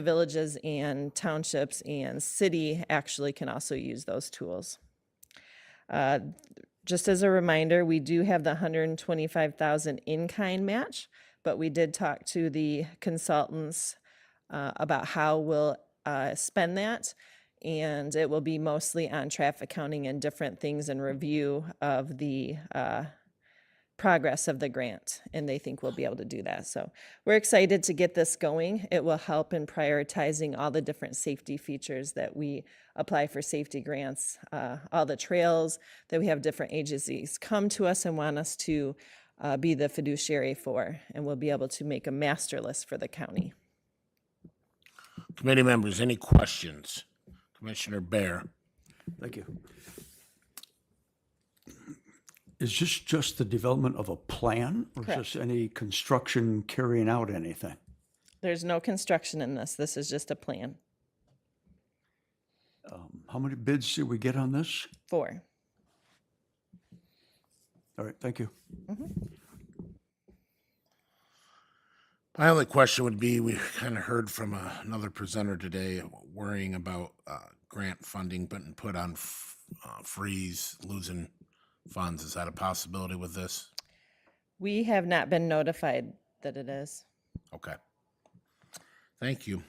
villages and townships and city actually can also use those tools. Just as a reminder, we do have the $125,000 in-kind match, but we did talk to the consultants about how we'll spend that, and it will be mostly on traffic counting and different things and review of the progress of the grant, and they think we'll be able to do that. So we're excited to get this going. It will help in prioritizing all the different safety features that we apply for safety grants, all the trails that we have different agencies come to us and want us to be the fiduciary for, and we'll be able to make a master list for the county. Committee members, any questions? Commissioner Bear. Thank you. Is this just the development of a plan, or is this any construction carrying out anything? There's no construction in this. This is just a plan. How many bids did we get on this? 4. All right, thank you. My only question would be, we kind of heard from another presenter today worrying about grant funding being put on freeze, losing funds. Is that a possibility with this? We have not been notified that it is. Okay. Thank you.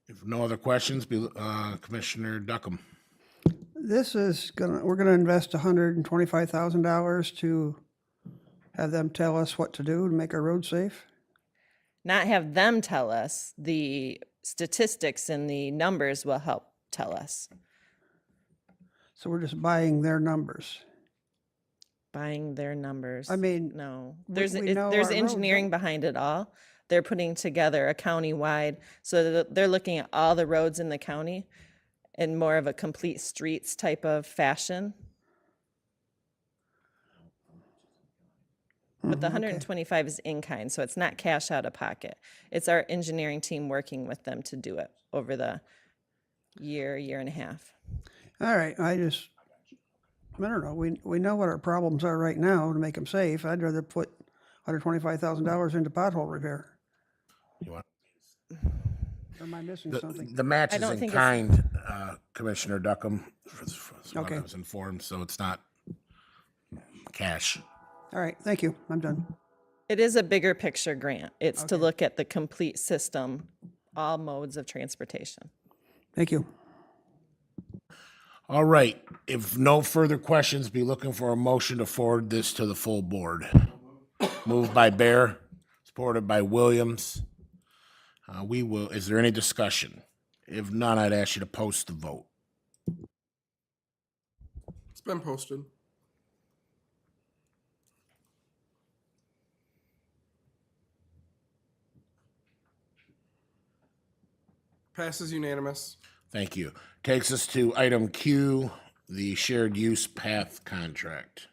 If no other questions, Commissioner Duckham. This is we're gonna invest $125,000 to have them tell us what to do to make our roads safe. Not have them tell us. The statistics and the numbers will help tell us. So we're just buying their numbers. Buying their numbers. I mean, no, we there's know our there's roads, engineering behind it all. They're putting together a county-wide, so that they're looking at all the roads in the county in more of a complete streets type of fashion. But the 125 is in kind, so it's not cash out of pocket. It's our engineering team working with them to do it over the year and a half. All right, I don't know, we know what our problems are right now to make them safe. I'd rather put $125,000 into pothole repair. You want Or am I missing something? the match I is don't in think kind, Commissioner Duckham, for what I Okay. was informed, so it's not cash. All right, thank you, I'm done. It is a bigger picture grant. It's to look at the complete system, all modes of transportation. Thank you. All right, if no further questions, be looking for a motion to forward this to the full board. Moved by Bear, supported by Williams. Is there any discussion? If none, I'd ask you to post the vote. It's been posted. Passes unanimous. Thank you. Takes us to item Q, the shared use path contract.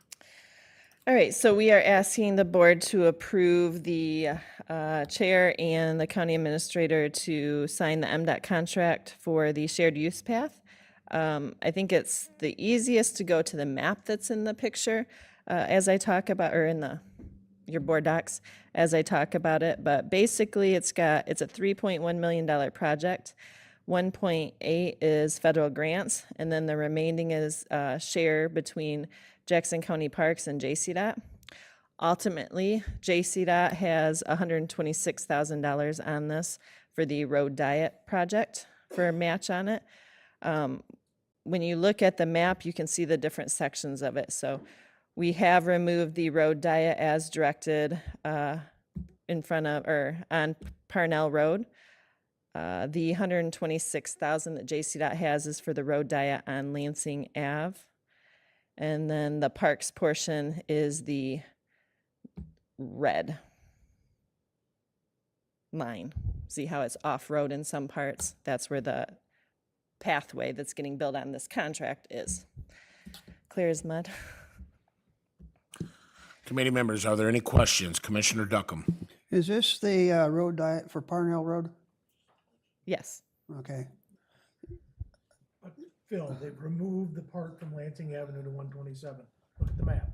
All right, so we are asking the board to approve the chair and the county administrator to sign the MDOT contract for the shared use path. I think it's the easiest to go to the map that's in the picture as I talk about, or in your board docs as I talk about it. But basically, it's a $3.1 million project. 1.8 is federal grants, and then the remaining is share between Jackson County Parks and JCDOT. Ultimately, JCDOT has $126,000 on this for the road diet project for a match on it. When you look at the map, you can see the different sections of it. So we have removed the road diet as directed in front of, or on Parnell Road. The $126,000 that JCDOT has is for the road diet on Lansing Ave. And then the parks portion is the red line. See how it's off-road in some parts? That's where the pathway that's getting built on this contract is. Clear as mud. Committee members, are there any questions? Commissioner Duckham. Is this the road diet for Parnell Road? Yes. Okay. Phil, they've removed the park from Lansing Avenue to 127. Look at the map.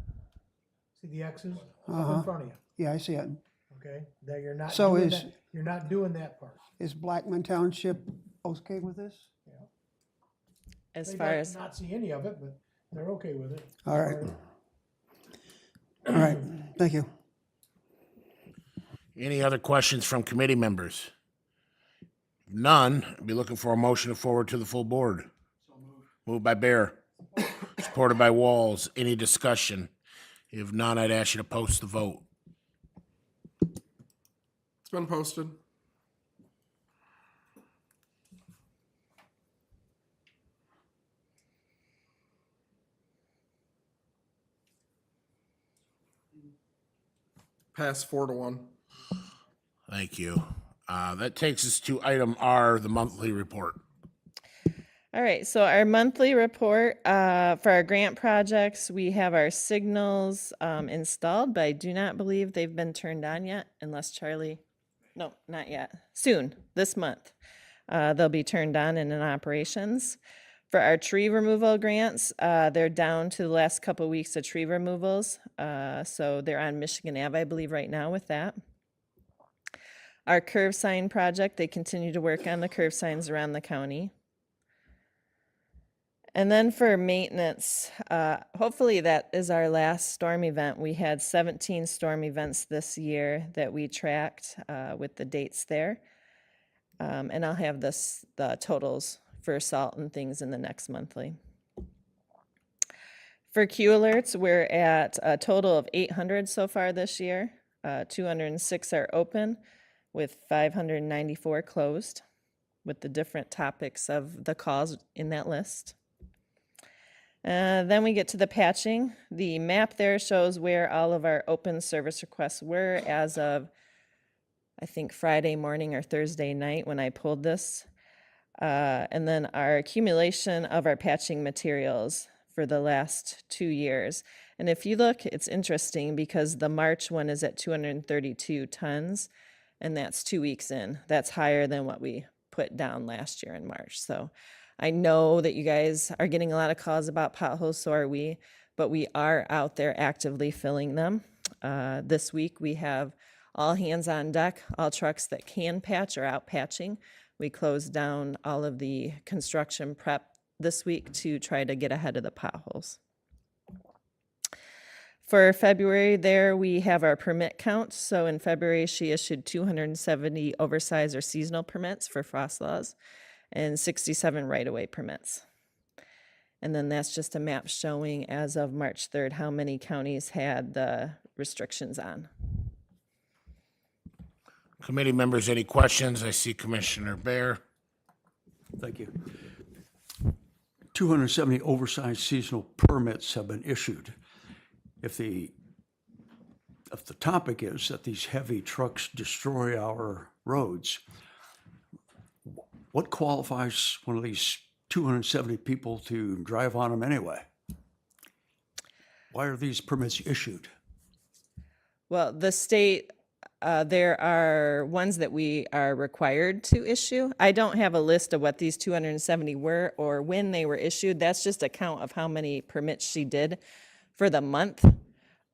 See the X's up in front of you, Yeah, I see it. okay? That you're not So doing is- that, you're not doing that part. Is Blackman Township okay with this? As They'd far like as, to not see any of it, but they're okay with it. All right. All right, thank you. Any other questions from committee members? None. I'd be looking for a motion to forward to the full board. Moved by Bear, supported by Walls. Any discussion? If none, I'd ask you to post the vote. It's been posted. Pass 4-1. Thank you. That takes us to item R, the monthly report. all right, so our monthly report for our grant projects, we have our signals installed, but I do not believe they've been turned on yet, unless Charlie, no, not yet. Soon, this month, they'll be turned on and in operations. For our tree removal grants, they're down to the last couple weeks of tree removals. So they're on Michigan Ave, I believe, right now with that. Our curve sign project, they continue to work on the curve signs around the county. And then for maintenance, hopefully that is our last storm event. We had 17 storm events this year that we tracked with the dates there. And I'll have the totals for salt and things in the next monthly. For Q alerts, we're at a total of 800 so far this year. 206 are open with 594 closed with the different topics of the calls in that list. Then we get to the patching. The map there shows where all of our open service requests were as of, I think, Friday morning or Thursday night when I pulled this. And then our accumulation of our patching materials for the last 2 years. And if you look, it's interesting because the March one is at 232 tons, and that's 2 weeks in. That's higher than what we put down last year in March. So I know that you guys are getting a lot of calls about potholes, so are we, but we are out there actively filling them. This week we have all hands on deck, all trucks that can patch are out patching. We closed down all of the construction prep this week to try to get ahead of the potholes. For February there, we have our permit count. So in February, she issued 270 oversized or seasonal permits for frost laws and 67 right-of-way permits. And then that's just a map showing as of March 3rd how many counties had the restrictions on. Committee members, any questions? I see Commissioner Bear. Thank you. 270 oversized seasonal permits have been issued. If the topic is that these heavy trucks destroy our roads, what qualifies one of these 270 people to drive on them anyway? Why are these permits issued? Well, the state, there are ones that we are required to issue. I don't have a list of what these 270 were or when they were issued. That's just a count of how many permits she did for the month.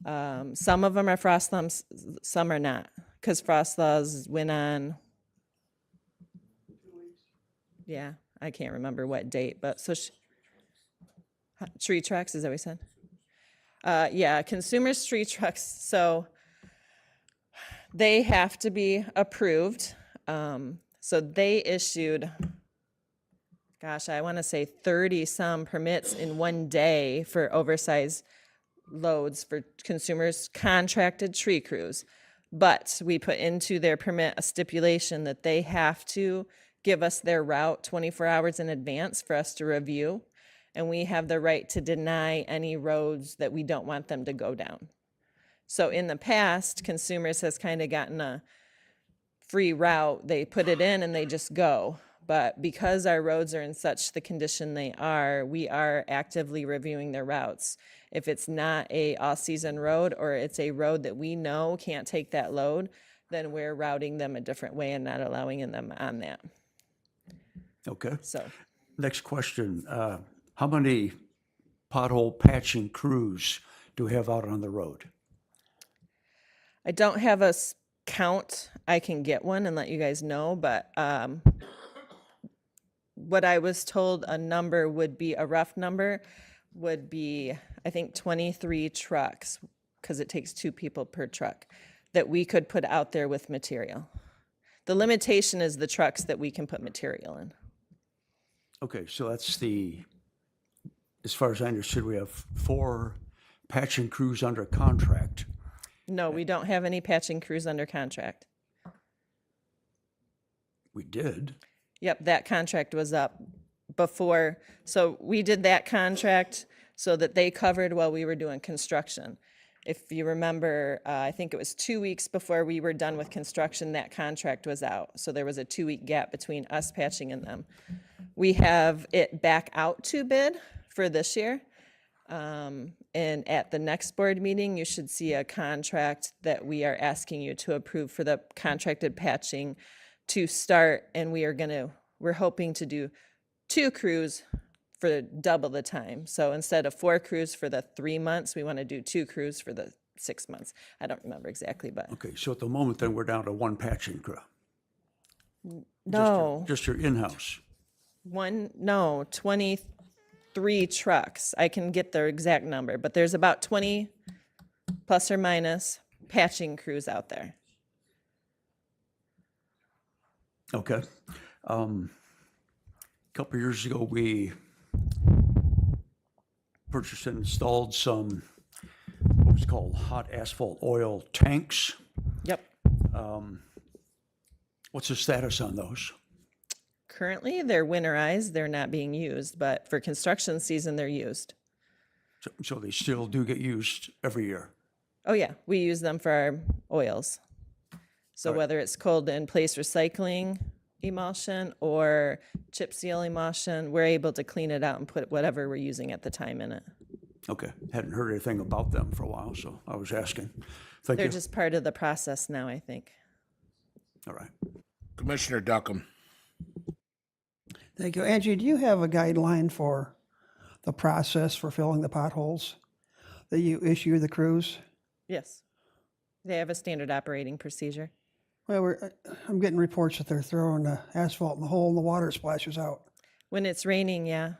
Some of them are frost laws, some are not, because frost laws went on. Yeah, I can't remember what date, but so tree tracks, is that what we said? Yeah, consumer street trucks, so they have to be approved. So they issued, gosh, I want to say 30-some permits in one day for oversized loads for consumers' contracted tree crews. But we put into their permit a stipulation that they have to give us their route 24 hours in advance for us to review. And we have the right to deny any roads that we don't want them to go down. So in the past, consumers has kind of gotten a free route. They put it in and they just go. But because our roads are in such the condition they are, we are actively reviewing their routes. If it's not a all-season road or it's a road that we know can't take that load, then we're routing them a different way and not allowing them on that. Okay. So Next question. How many pothole patching crews do we have out on the road? I don't have a count. I can get one and let you guys know, but what I was told a number would be, a rough number would be, I think 23 trucks, because it takes 2 people per truck, that we could put out there with material. The limitation is the trucks that we can put material in. Okay, so that's as far as I understood, we have 4 patching crews under contract. No, we don't have any patching crews under contract. We did. Yep, that contract was up before. So we did that contract so that they covered while we were doing construction. If you remember, I think it was 2 weeks before we were done with construction, that contract was out. So there was a 2-week gap between us patching and them. We have it back out to bid for this year. And at the next board meeting, you should see a contract that we are asking you to approve for the contracted patching to start. And we're hoping to do 2 crews for double the time. So instead of 4 crews for the 3 months, we want to do 2 crews for the 6 months. I don't remember exactly, but Okay, so at the moment then we're down to 1 patching crew. no, Just your in-house. 23 trucks. I can get the exact number, but there's about 20 plus or minus patching crews out there. Okay. A couple of years ago, we purchased and installed some, what was called hot asphalt oil tanks. Yep. What's the status on those? Currently, they're winterized. They're not being used, but for construction season, they're used. So they still do get used every year? Oh, yeah. We use them for our oils. So whether it's cold in place recycling emulsion or chip seal emulsion, we're able to clean it out and put whatever we're using at the time in it. Okay, hadn't heard anything about them for a while, so I was asking. Thank They're you. just part of the process now, I think. All right. Commissioner Duckham. Thank you. Angie, do you have a guideline for the process for filling the potholes that you issue the crews? Yes. They have a standard operating procedure. Well, I'm getting reports that they're throwing the asphalt in the hole and the water splashes out. When it's raining, yeah.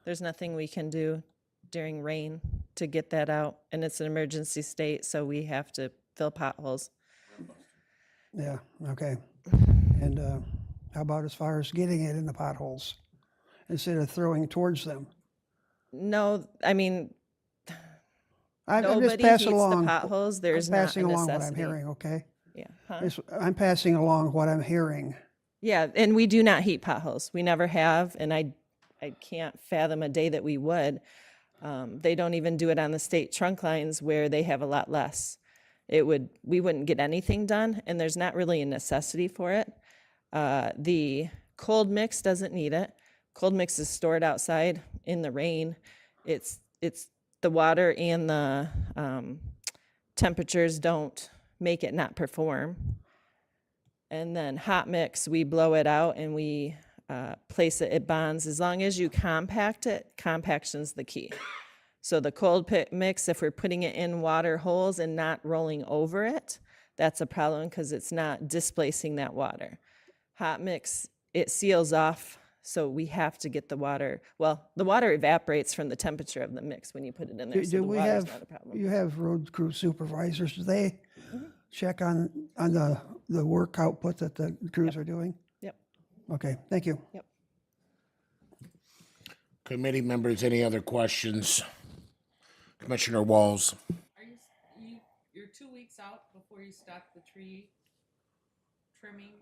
There's nothing we can do during rain to get that out. And it's an emergency state, so we have to fill potholes. Yeah, okay. And how about as far as getting it in the potholes instead of throwing towards them? No, I mean, I'm just nobody heats passing the along. potholes. There's I'm not a passing along what I'm necessity. hearing, okay? Yeah. Huh? I'm passing along what I'm hearing. Yeah, and we do not heat potholes. We never have, and I can't fathom a day that we would. They don't even do it on the state trunk lines where they have a lot less. We wouldn't get anything done, and there's not really a necessity for it. The cold mix doesn't need it. Cold mix is stored outside in the rain. It's the water and the temperatures don't make it not perform. And then hot mix, we blow it out and we place it, it bonds. As long as you compact it, compaction's the key. So the cold mix, if we're putting it in water holes and not rolling over it, that's a problem because it's not displacing that water. Hot mix, it seals off So we have to get the water, well, the water evaporates from the temperature of the mix when you put it in there, so Do the we water's have, not a problem. you have road crew supervisors, do they check on the work output that the crews are doing? Yep, Okay, thank you. yep. Committee members, any other questions? Commissioner Walls? Are you're 2 weeks out before you start the tree trimming?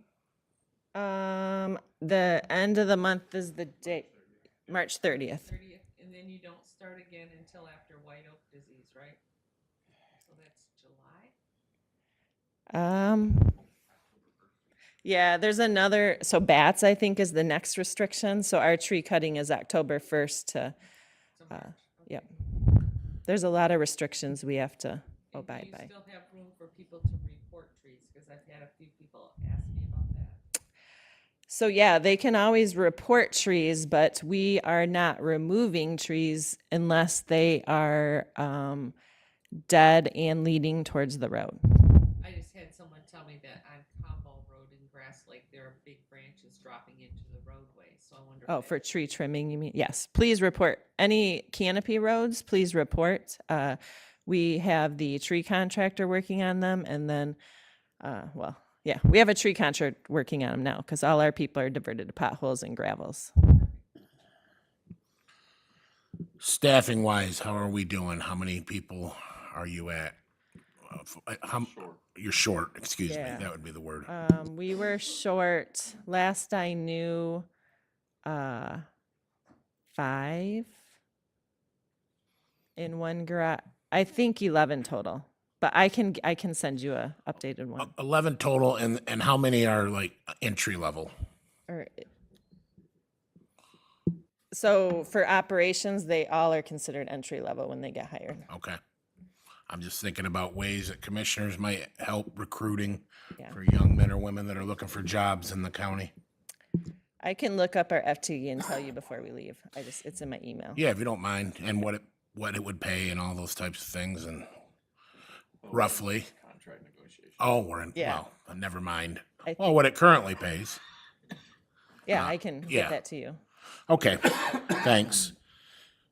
The end of the month is the date, March 30th. 30th, and then you don't start again until after white oak disease, right? So that's July? Yeah, there's another, so bats, I think, is the next restriction. So our tree cutting is October 1st to, yep. There's a lot of restrictions we have to abide Do by. you still have room for people to report trees? Because I've had a few people ask me about that. So yeah, they can always report trees, but we are not removing trees unless they are dead and leading towards the road. I just had someone tell me that on Combo Road in Grass Lake, there are big branches dropping into the roadway, so I wonder. Oh, for tree trimming, you mean? Yes, please report. Any canopy roads, please report. We have the tree contractor working on them, and then, well, yeah, we have a tree contractor working on them now, because all our people are diverted to potholes and gravels. Staffing wise, how are we doing? How many people are you at? You're short, excuse me, Yeah. that would be the word. We were short, last I knew, 5 in one garage. I think 11 total, but I can send you a updated one. 11 total, and how many are like entry level? Or, so for operations, they all are considered entry level when they get hired. Okay. I'm just thinking about ways that commissioners might help recruiting Yeah. for young men or women that are looking for jobs in the county. I can look up our FTE and tell you before we leave. It's in my email. Yeah, if you don't mind, and what it would pay and all those types of things, and roughly. Contract negotiation. Oh, we're in, Yeah. well, never mind. I- Well, what it currently pays. Yeah, I can yeah. get that to you. Okay, thanks.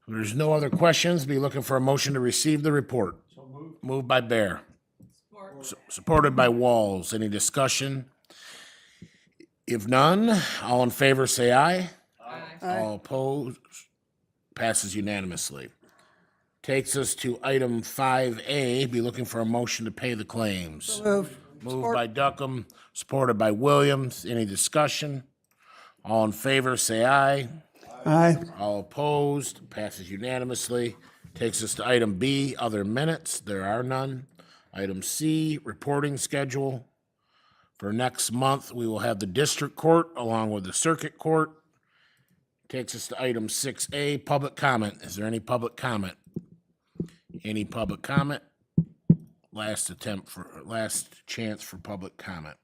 If there's no other questions, be looking for a motion to receive the report. Moved by Bear. Supported by Walls. Any discussion? If none, all in favor say aye. All opposed, passes unanimously. Takes us to item 5A, be looking for a motion to pay the claims. Move. Moved by Duckham, supported by Williams. Any discussion? All in favor say aye. Aye. All opposed, passes unanimously. Takes us to item B, other minutes. There are none. Item C, reporting schedule. For next month, we will have the district court along with the circuit court. Takes us to item 6A, public comment. Is there any public comment? Any public comment? Last chance for public comment.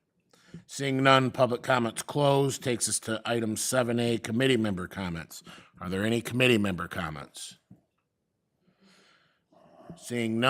Seeing none, public comments closed. Takes us to item 7A, committee member comments. Are there any committee member comments? Seeing none.